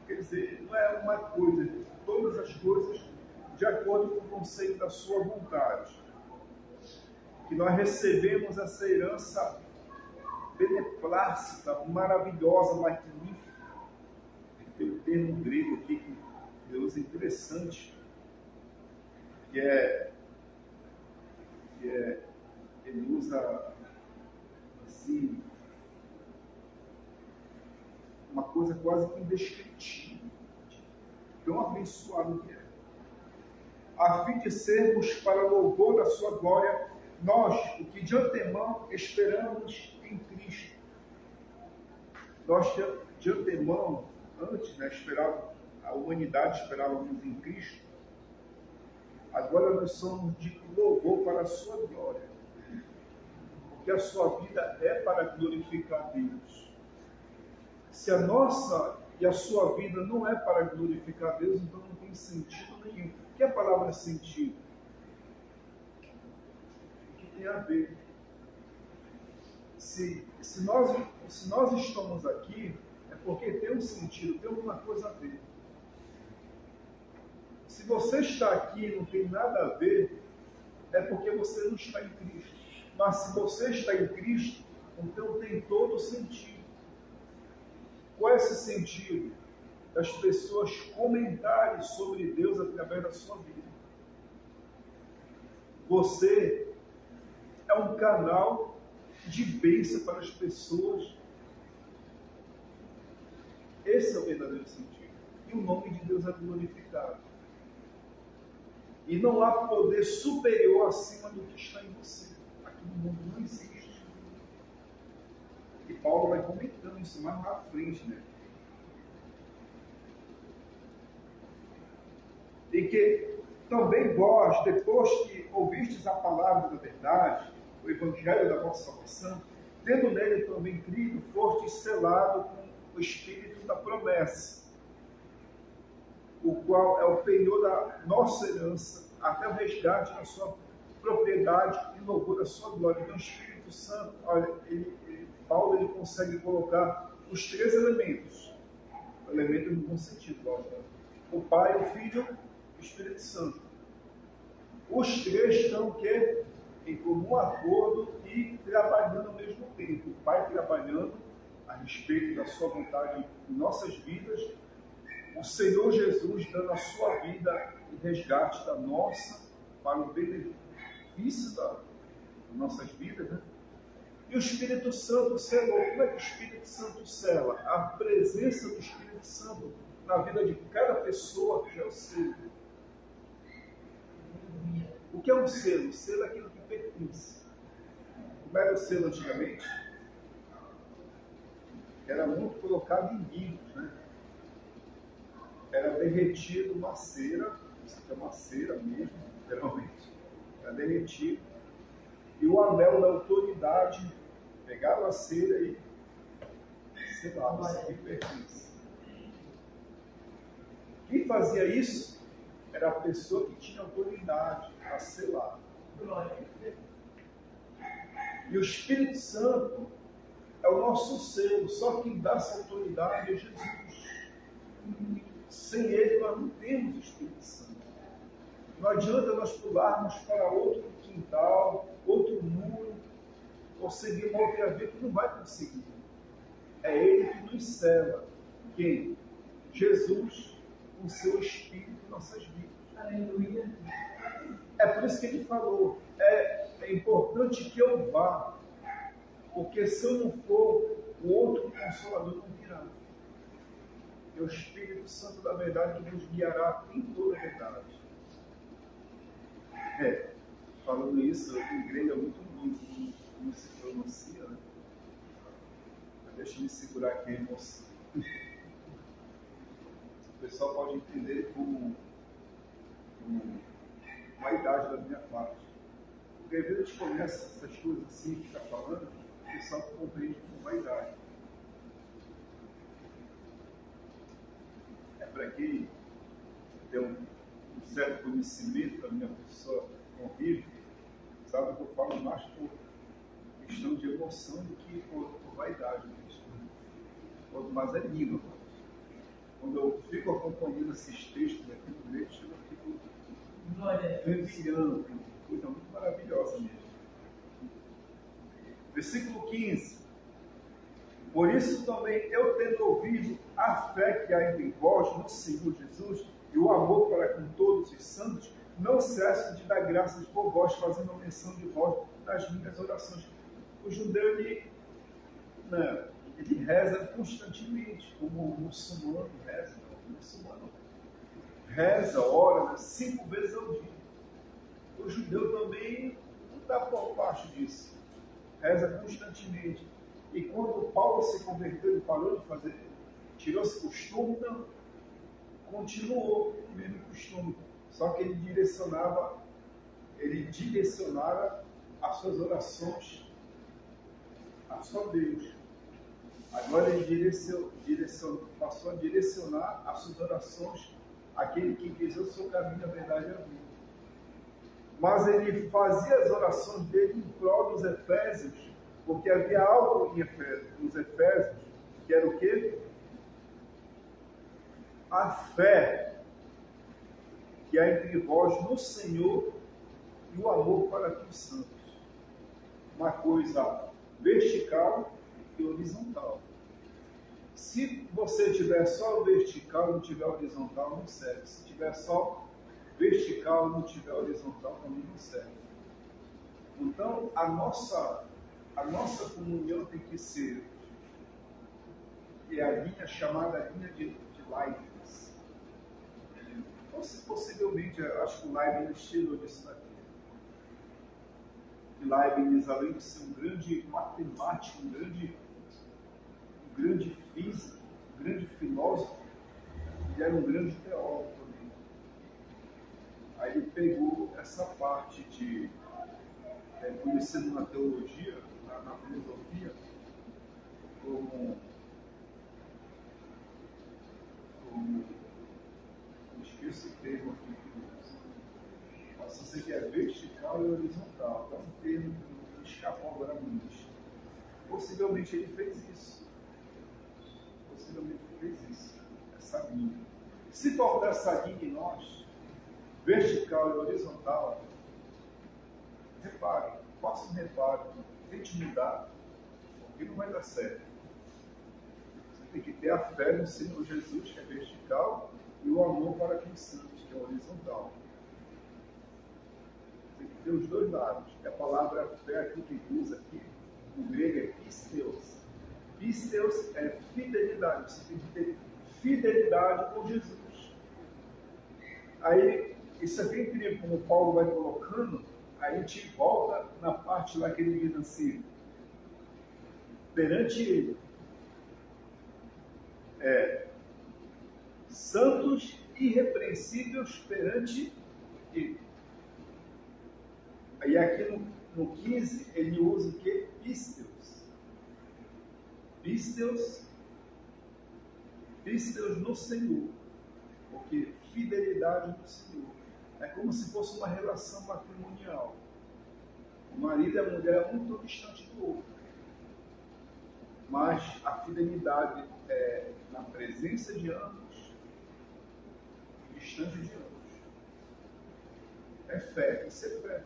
Quer dizer, não é uma coisa, todas as coisas de acordo com o conselho da sua vontade. Que nós recebemos essa herança beneplácita, maravilhosa, magnífica. Tem um termo grego aqui que Deus é interessante, que ele usa assim, uma coisa quase que indescritível, tão abençoado que é. A fim de sermos para louvor da sua glória, nós, o que de antemão esperamos em Cristo. Nós de antemão, antes, a humanidade esperávamos em Cristo. Agora nós somos de louvor para a sua glória. Porque a sua vida é para glorificar a Deus. Se a nossa e a sua vida não é para glorificar a Deus, então não tem sentido nenhum. O que é a palavra sentido? O que tem a ver? Se nós estamos aqui, é porque tem um sentido, tem alguma coisa a ver. Se você está aqui e não tem nada a ver, é porque você não está em Cristo. Mas se você está em Cristo, então tem todo o sentido. Qual é esse sentido? Das pessoas comentarem sobre Deus através da sua vida. Você é um canal de bênção para as pessoas. Esse é o verdadeiro sentido. E o nome de Deus é glorificado. E não há poder superior acima do que está em você. Aqui no mundo não existe. E Paulo vai comentando isso mais lá à frente, né? E que também vós, depois que ouvistes a palavra da verdade, o evangelho da vossa salvação, tendo nele também crido, fostes selado com o Espírito da promessa, o qual é o penhor da nossa herança, até o resgate da sua propriedade e louvor da sua glória. Então, o Espírito Santo, olha, Paulo ele consegue colocar os três elementos. Elementos no bom sentido, lógico. O Pai, o Filho e o Espírito Santo. Os três estão o quê? Em comum acordo e trabalhando ao mesmo tempo. O Pai trabalhando a respeito da sua vontade em nossas vidas, o Senhor Jesus dando a sua vida em resgate da nossa, para o benefício das nossas vidas, né? E o Espírito Santo selou. Como é que o Espírito Santo sela? A presença do Espírito Santo na vida de cada pessoa que é o selo. O que é um selo? O selo é aquilo que pertence. Como era o selo antigamente? Era muito colocado em livros, né? Era derretido uma cera, isso aqui é uma cera mesmo, literalmente. Era derretido. E o anel da autoridade pegava a cera e selava, isso aqui pertence. Quem fazia isso? era a pessoa que tinha autoridade para selar. E o Espírito Santo é o nosso selo, só quem dá essa autoridade é Jesus. Sem ele nós não temos o Espírito Santo. Não adianta nós pularmos para outro quintal, outro muro, ou seguir uma outra via que não vai conseguir. É ele que nos sela. Quem? Jesus, com seu Espírito em nossas vidas. Aleluia. É por isso que ele falou, é importante que eu vá, porque se eu não for, o outro Consolador não virá. É o Espírito Santo da verdade que nos guiará em toda a verdade. Falando isso, em grego é muito como se pronuncia, né? Deixa eu me segurar aqui a emoção. O pessoal pode entender como uma idade da minha parte. Porque às vezes a gente começa essas coisas assim que está falando, o pessoal compreende como vaidade. É para quem tem um certo conhecimento da minha pessoa convive, sabe que eu falo mais por questão de emoção do que por vaidade mesmo. Quanto mais é língua. Quando eu fico acompanhando esses textos aqui no meio, eu fico fervilhando, coisa muito maravilhosa mesmo. Versículo 15. Por isso também eu tendo ouvido a fé que há entre vós no Senhor Jesus e o amor para com todos os santos, não cesso de dar graças por vós, fazendo menção de vós nas minhas orações. O judeu, ele reza constantemente, como o muçulmano reza. O muçulmano reza, ora, 5 vezes ao dia. O judeu também não dá por baixo disso. Reza constantemente. E quando Paulo se converteu, ele parou de fazer, tirou esse costume, não. Continuou o mesmo costume. Só que ele direcionava as suas orações a só Deus. Agora ele passou a direcionar as suas orações àquele que diz: eu sou o caminho, a verdade e a vida. Mas ele fazia as orações dele em prol dos Efésios, porque havia algo nos Efésios, que era o quê? A fé que há entre vós no Senhor e o amor para com os santos. Uma coisa vertical e horizontal. Se você tiver só vertical e não tiver horizontal, não serve. Se tiver só vertical e não tiver horizontal, também não serve. Então, a nossa comunhão tem que ser a linha chamada linha de Leibniz. Possivelmente, acho que o Leibniz tirou disso daqui. Leibniz, além de ser um grande matemático, um grande físico, um grande filósofo, ele era um grande teólogo também. Aí ele pegou essa parte de conhecendo na teologia, na filosofia, como esqueço o termo aqui, mas eu sei que é vertical e horizontal. É um termo que me escapou agora muito. Possivelmente ele fez isso. Essa linha. Se faltar essa linha em nós, vertical e horizontal, repare, faça um reparo, tente mudar, porque não vai dar certo. Você tem que ter a fé no Senhor Jesus, que é vertical, e o amor para com os santos, que é horizontal. Tem que ter os dois lados. E a palavra fé aqui que usa aqui, no grego é pisteus. Pisteus é fidelidade. Você tem que ter fidelidade com Jesus. Aí, isso é bem incrível, como Paulo vai colocando, aí a gente volta na parte lá que ele diz assim, perante ele, santos irrepreensíveis perante ele. Aí aqui no 15, ele usa o que? Pisteus. Pisteus no Senhor. Porque fidelidade no Senhor. É como se fosse uma relação matrimonial. O marido e a mulher um estão distantes do outro. Mas a fidelidade é na presença de ambos e distante de ambos. É fé, isso é fé.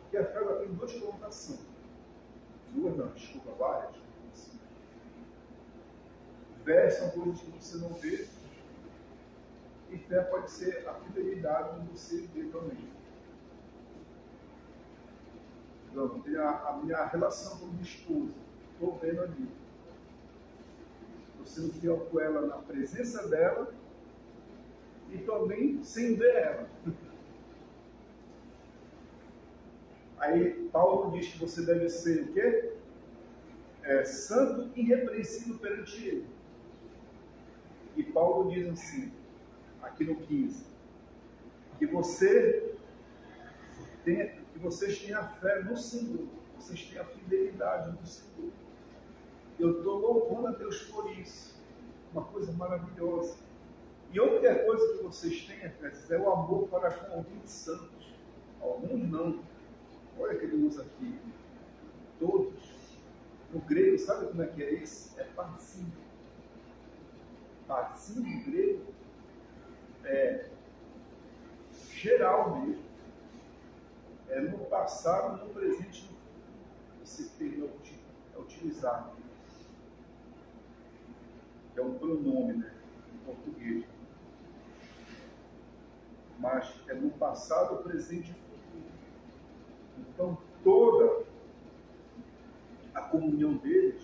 Porque a fé ela tem duas conotações. Várias. Fé são coisas que você não vê. E fé pode ser a fidelidade que você vê também. Então, tem a minha relação com a minha esposa. Estou vendo ali. Estou sendo fiel com ela na presença dela e também sem ver ela. Aí Paulo diz que você deve ser o quê? Santo e irrepreensível perante ele. E Paulo diz assim, aqui no 15, que vocês tenham a fé no Senhor, vocês tenham a fidelidade no Senhor. Eu estou louvando a Deus por isso. Uma coisa maravilhosa. E outra coisa que vocês têm, Efésios, é o amor para com alguns santos. Alguns não. Olha que ele usa aqui. Todos. No grego, sabe como é que é isso? É parsim. Parsim no grego é geral mesmo. É no passado, no presente, no futuro. Esse termo é utilizado. É um pronome, né? Em português. Mas é no passado, presente e futuro. Então, toda a comunhão deles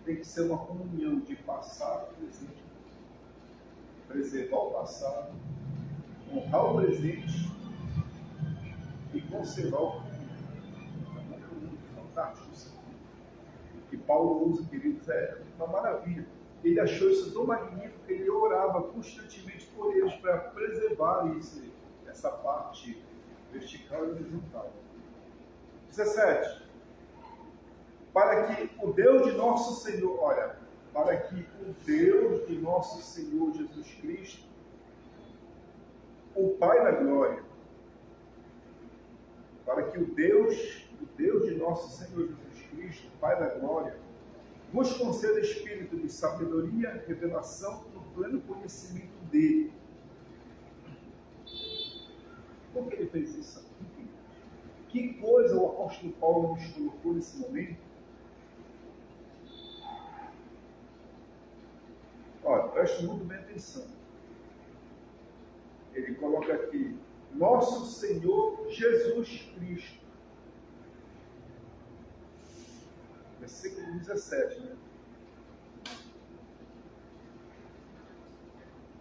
tem que ser uma comunhão de passado, presente e futuro. Preservar o passado, honrar o presente e conservar o futuro. É muito fantástico isso. Que Paulo usa, queridos, é uma maravilha. Ele achou isso tão magnífico que ele orava constantemente por eles para preservar isso, essa parte vertical e horizontal. 17. Para que o Deus de nosso Senhor, para que o Deus de nosso Senhor Jesus Cristo, o Pai da glória, para que o Deus de nosso Senhor Jesus Cristo, Pai da glória, vos conceda espírito de sabedoria, revelação no pleno conhecimento dele. Por que ele fez isso aqui? Que coisa o apóstolo Paulo nos colocou nesse momento? Olha, preste muito bem atenção. Ele coloca aqui, nosso Senhor Jesus Cristo. Versículo 17, né?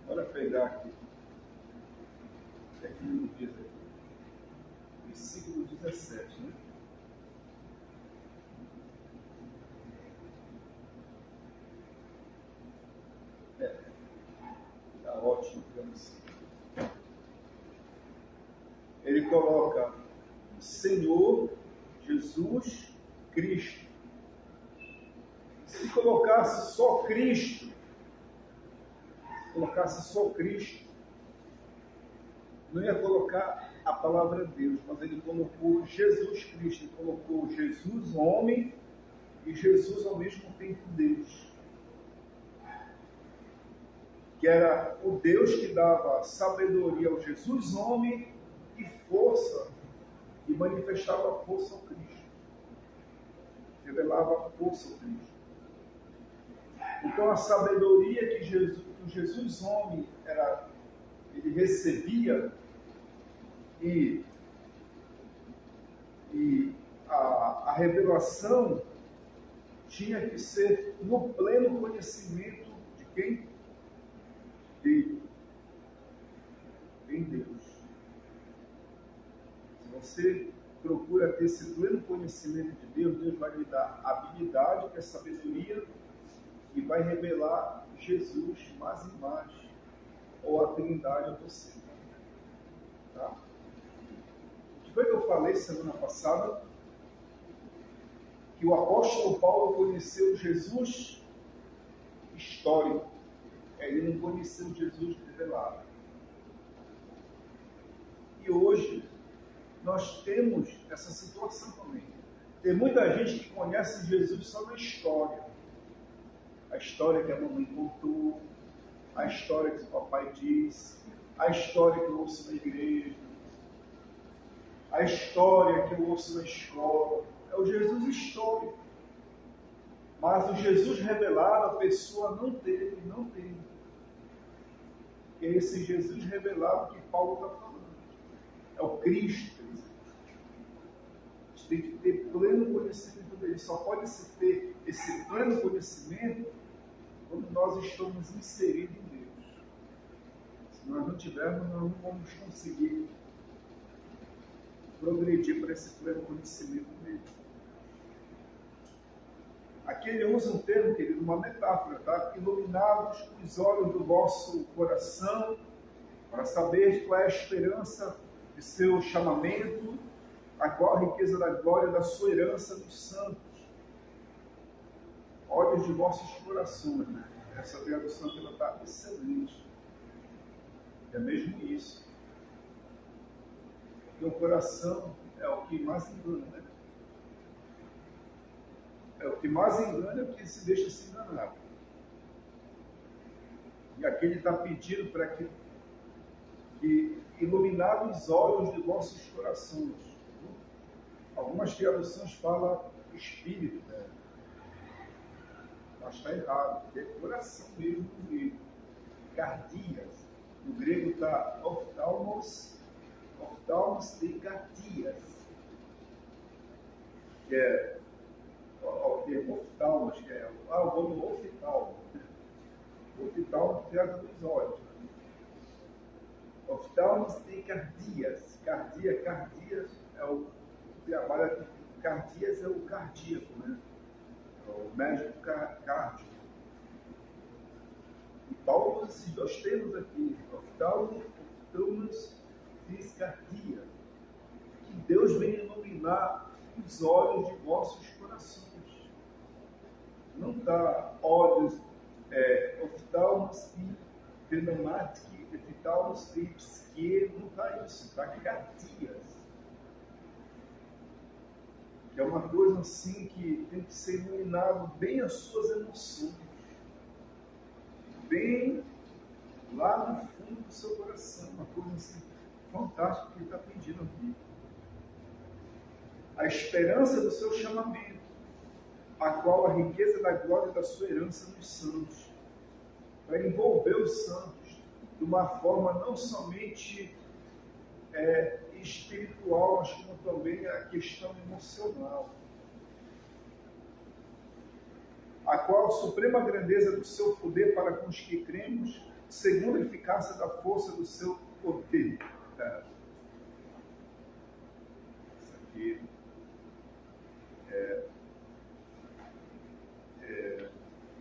Bora pegar aqui. O que é que ele diz aqui? Versículo 17, né? Está ótimo, assim. Ele coloca Senhor Jesus Cristo. Se colocasse só Cristo, não ia colocar a palavra Deus, mas ele colocou Jesus Cristo, ele colocou Jesus homem e Jesus ao mesmo tempo Deus. Que era o Deus que dava sabedoria ao Jesus homem e força, e manifestava a força ao Cristo. Revelava a força ao Cristo. Então a sabedoria que Jesus homem ele recebia e a revelação tinha que ser no pleno conhecimento de quem? Dele. Em Deus. Se você procura ter esse pleno conhecimento de Deus, Deus vai lhe dar a habilidade, que é a sabedoria, e vai revelar Jesus mais e mais, ou a Trindade a você. Tá? O que foi que eu falei semana passada? Que o apóstolo Paulo conheceu Jesus histórico. Ele não conheceu Jesus revelado. E hoje, nós temos essa situação também. Tem muita gente que conhece Jesus só na história. A história que a mamãe contou, a história que o papai disse, a história que eu ouço na igreja, a história que eu ouço na escola. É o Jesus histórico. Mas o Jesus revelado, a pessoa não teve, não tem. É esse Jesus revelado que Paulo está falando. É o Cristo. A gente tem que ter pleno conhecimento dele. Só pode se ter esse pleno conhecimento quando nós estamos inseridos em Deus. Se nós não tivermos, nós não vamos conseguir progredir para esse pleno conhecimento dele. Aqui ele usa um termo, querido, uma metáfora, tá? Iluminados os olhos do vosso coração, para saber qual é a esperança de seu chamamento, a qual a riqueza da glória da sua herança dos santos. Olhos de vossos corações, né? Essa tradução que ela está excelente. É mesmo isso. Porque o coração é o que mais engana, né? É o que mais engana, é o que se deixa se enganar. E aqui ele está pedindo para que iluminados os olhos de vossos corações. Algumas traduções falam espírito, né? Mas está errado, é coração mesmo no grego. Cardias. No grego está oftalmos e cardias. Que é o termo oftalmos, que é o nome oftalmo. Oftalmo trata dos olhos. Oftalmos e cardias. Cardias é o trabalho. Cardias é o cardíaco, né? O médico cárdico. E Paulo usa esses dois termos aqui, oftalmos e cardia. Que Deus venha iluminar os olhos de vossos corações. Não está olhos, oftalmos e pneumática, oftalmos e psique, não está isso, está cardias. Que é uma coisa assim que tem que ser iluminado bem as suas emoções. Bem lá no fundo do seu coração. Uma coisa assim fantástica que ele está pedindo aqui. A esperança do seu chamamento, a qual a riqueza da glória da sua herança nos santos. Para envolver os santos de uma forma não somente espiritual, mas como também a questão emocional. A qual a suprema grandeza do seu poder para com os que cremos, segundo a eficácia da força do seu poder. Isso aqui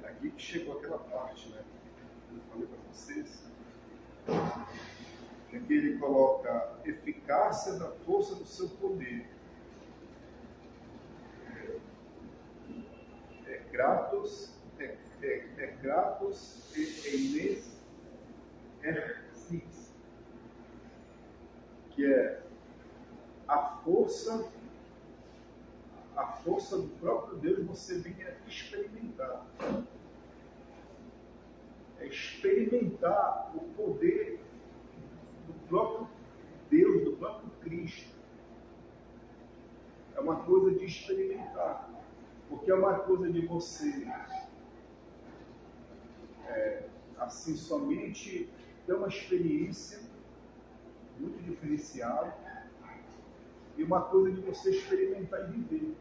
aqui que chegou aquela parte, né? Eu falei para vocês. Aqui ele coloca eficácia da força do seu poder. Gratos eines exercis, que é a força do próprio Deus você venha experimentar. É experimentar o poder do próprio Deus, do próprio Cristo. É uma coisa de experimentar. Porque é uma coisa de você assim somente ter uma experiência muito diferenciada e uma coisa de você experimentar e viver.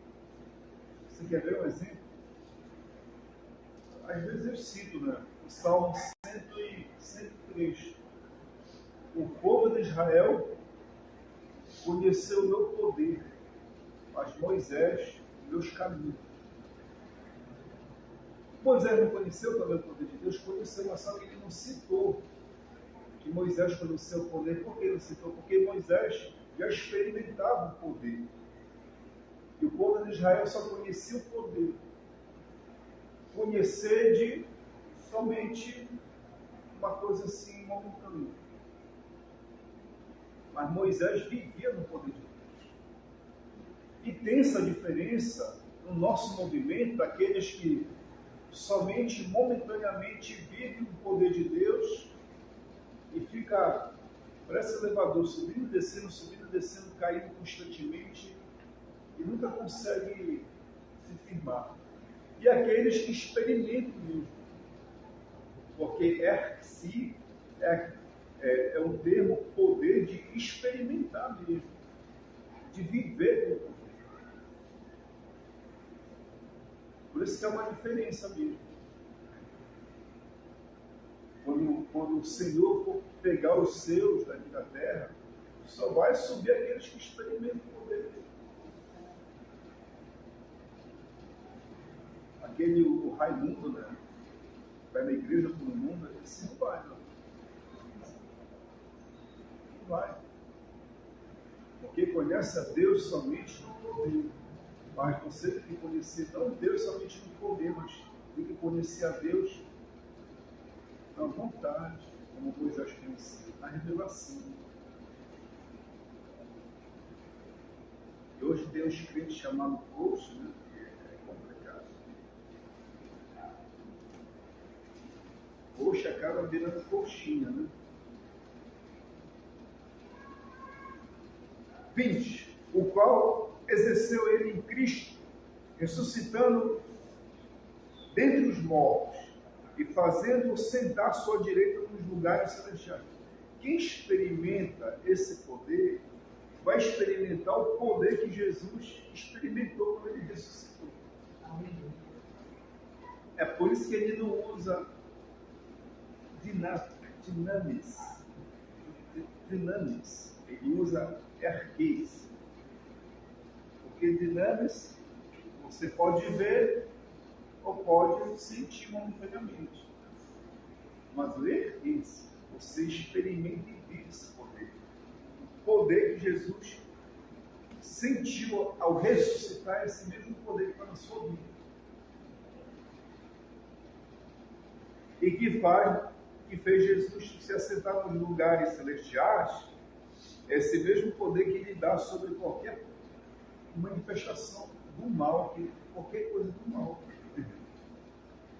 Você quer ver um exemplo? Às vezes eu cito, né, o Salmo 103. O povo de Israel conheceu o meu poder, mas Moisés, meus caminhos. Moisés não conheceu também o poder de Deus, conheceu, mas só que ele não citou que Moisés conheceu o poder. Por que ele citou? Porque Moisés já experimentava o poder. E o povo de Israel só conhecia o poder. Conhecer de somente uma coisa assim momentânea. Mas Moisés vivia no poder de Deus. E tem essa diferença no nosso movimento daqueles que somente momentaneamente vivem o poder de Deus e fica, parece elevador, subindo e descendo, caindo constantemente e nunca consegue se firmar. E aqueles que experimentam mesmo. Porque erxi é um termo poder de experimentar mesmo, de viver o poder. Por isso que é uma diferença mesmo. Quando o Senhor for pegar os seus daqui da terra, só vai subir aqueles que experimentam o poder dele. O Raimundo, né? Vai na igreja todo mundo, ele disse, não vai, não. Não vai. Porque conhece a Deus somente no poder. Mas você tem que conhecer não Deus somente no poder, mas tem que conhecer a Deus na vontade, como Moisés conhecia, na revelação. E hoje tem uns crentes chamados coach, né? É complicado. Coach acaba virando coxinha, né? 20. O qual exerceu ele em Cristo, ressuscitando dentre os mortos e fazendo-o sentar à sua direita nos lugares celestiais. Quem experimenta esse poder, vai experimentar o poder que Jesus experimentou quando ele ressuscitou. É por isso que ele não usa dinamis. Ele usa erquês. Porque dinamis você pode ver ou pode sentir momentaneamente. Mas o erquês, você experimenta e vive esse poder. O poder que Jesus sentiu ao ressuscitar, esse mesmo poder que está na sua vida. E que fez Jesus se assentar nos lugares celestiais, esse mesmo poder que ele dá sobre qualquer manifestação do mal, qualquer coisa do mal.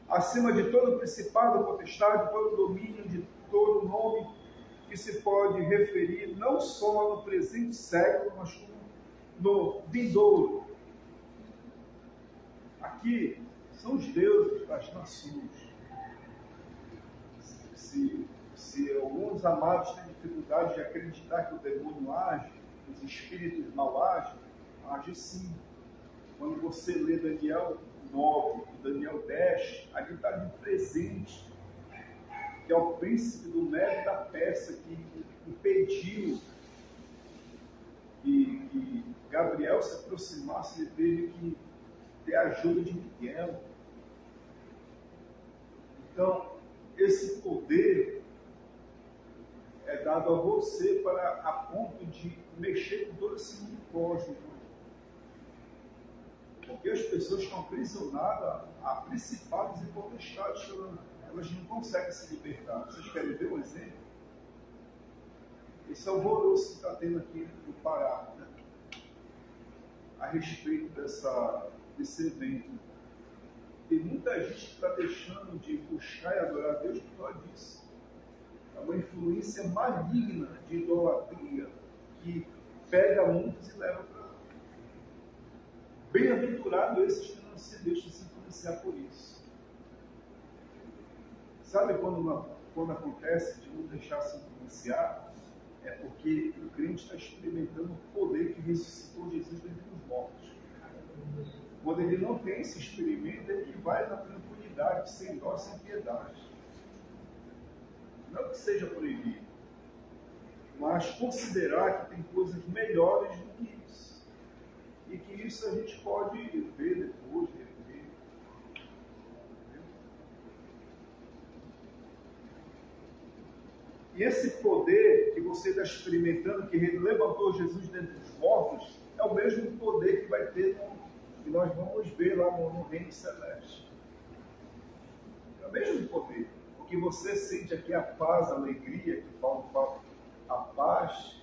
Acima de todo principado, potestade, todo domínio, de todo nome que se pode referir, não só no presente século, mas como no vindouro. Aqui são os deuses das nações. Se alguns amados têm dificuldade de acreditar que o demônio age, os espíritos mal agem sim. Quando você lê Daniel 9, Daniel 10, ali está de presente, que é o príncipe do Médio da Pérsia que impediu que Gabriel se aproximasse, ele teve que ter a ajuda de Miguel. Então, esse poder é dado a você a ponto de mexer com todo esse mundo cósmico. Porque as pessoas estão aprisionadas a principados e potestades, elas não conseguem se libertar. Vocês querem ver um exemplo? Esse alvoroço que está tendo aqui no Pará, né? A respeito desse evento. Tem muita gente que está deixando de buscar e adorar a Deus por causa disso. É uma influência maligna de idolatria que pega muitos e leva para lá. Bem-aventurado esses que não se deixam se influenciar por isso. Sabe quando acontece de não deixar se influenciar? É porque o crente está experimentando o poder que ressuscitou Jesus dentre os mortos. Quando ele não tem esse experimento, ele vai na tranquilidade, sem dó, sem piedade. Não que seja proibido, mas considerar que tem coisas melhores do que isso. E que isso a gente pode ver depois, rever. E esse poder que você está experimentando, que levantou Jesus dentre os mortos, é o mesmo poder que vai ter que nós vamos ver lá no reino celeste. É o mesmo poder. Porque que você sente aqui a paz, a alegria, que Paulo fala, a paz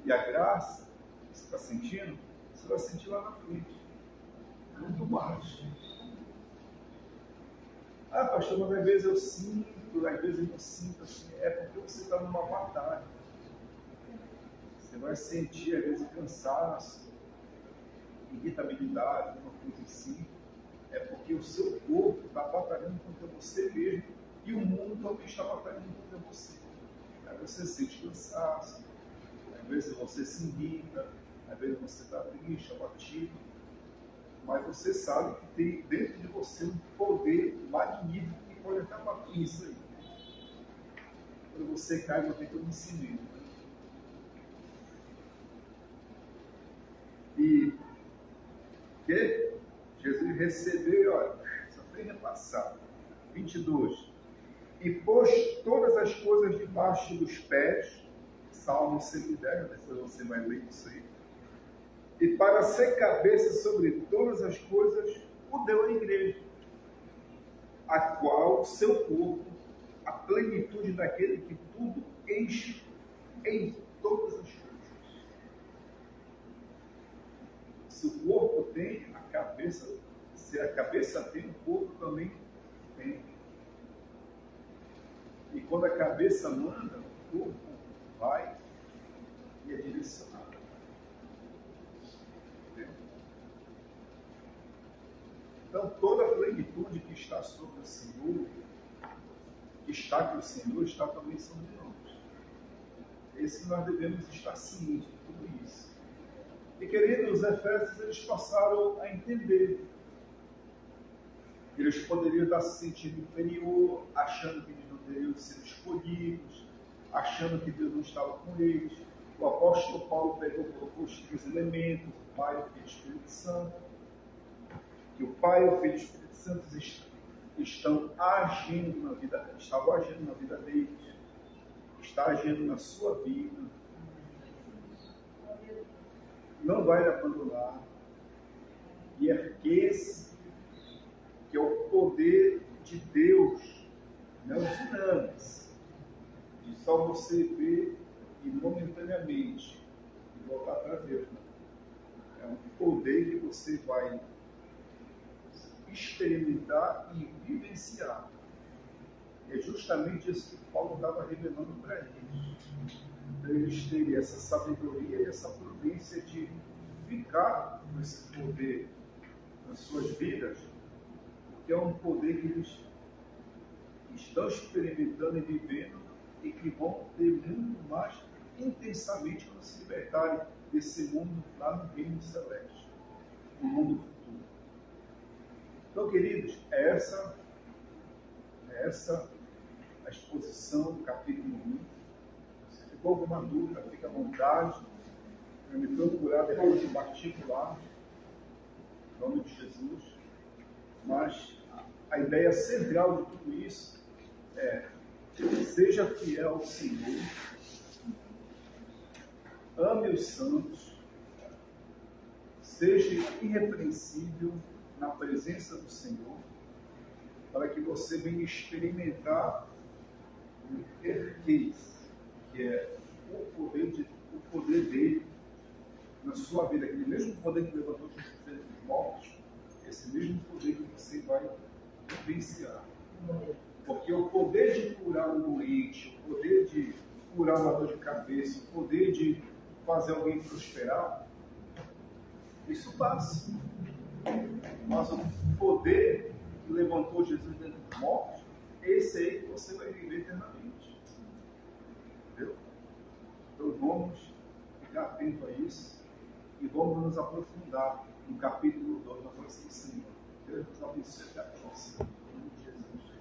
e a graça que você está sentindo, você vai sentir lá na frente. Muito mais. Ah, pastor, mas às vezes eu sinto, às vezes eu não sinto assim. É porque você está numa batalha. Você vai sentir, às vezes, cansaço, irritabilidade, uma coisa assim. É porque o seu corpo está batalhando contra você mesmo e o mundo também está batalhando contra você. Aí você sente cansaço, às vezes você se irrita, às vezes você está triste, abatido, mas você sabe que tem dentro de você um poder magnífico que pode acabar com isso aí. Quando você cai, vai ter todo um cimento. E que Jesus recebeu, olha, só foi repassado. 22. E pôs todas as coisas debaixo dos pés, Salmo 110, depois você vai ler isso aí. E para ser cabeça sobre todas as coisas, o deu à igreja, a qual o seu corpo, a plenitude daquele que tudo enche em todas as coisas. Se o corpo tem, a cabeça, se a cabeça tem, o corpo também tem. E quando a cabeça manda, o corpo vai e é direcionado. Então, toda a plenitude que está sobre o Senhor, que está com o Senhor, está também sobre nós. Esse nós devemos estar cientes de tudo isso. E, queridos, os Efésios, eles passaram a entender. Eles poderiam estar se sentindo inferior, achando que eles não deveriam ser escolhidos, achando que Deus não estava com eles. O apóstolo Paulo pegou e colocou os 3 elementos, o Pai, o Filho e o Espírito Santo. Que o Pai, o Filho e o Espírito Santo estão agindo na vida, estavam agindo na vida deles, está agindo na sua vida. Não vai lhe abandonar. E ergue-se, que é o poder de Deus, não dinâmicos, de só você ver e momentaneamente e voltar para Deus. É um poder que você vai experimentar e vivenciar. É justamente isso que Paulo estava revelando para eles. Para eles terem essa sabedoria e essa prudência de ficar com esse poder nas suas vidas, porque é um poder que eles estão experimentando e vivendo e que vão ter muito mais intensamente quando se libertarem desse mundo lá no reino celeste, no mundo futuro. Então, queridos, essa a exposição do capítulo 1. Se ficou alguma dúvida, fica à vontade. Eu me procurar depois de particular, em nome de Jesus. Mas a ideia central de tudo isso é: seja fiel ao Senhor, ame os santos, seja irrepreensível na presença do Senhor, para que você venha experimentar o ergueis, que é o poder dele na sua vida, aquele mesmo poder que levantou Jesus dos mortos, esse mesmo poder que você vai vivenciar. Porque o poder de curar um doente, o poder de curar uma dor de cabeça, o poder de fazer alguém prosperar, isso passa. Mas o poder que levantou Jesus dentre os mortos, esse aí que você vai viver eternamente. Entendeu? Então vamos ficar atento a isso e vamos nos aprofundar no capítulo 2 da força do Senhor. Deus nos abençoe. Até a próxima.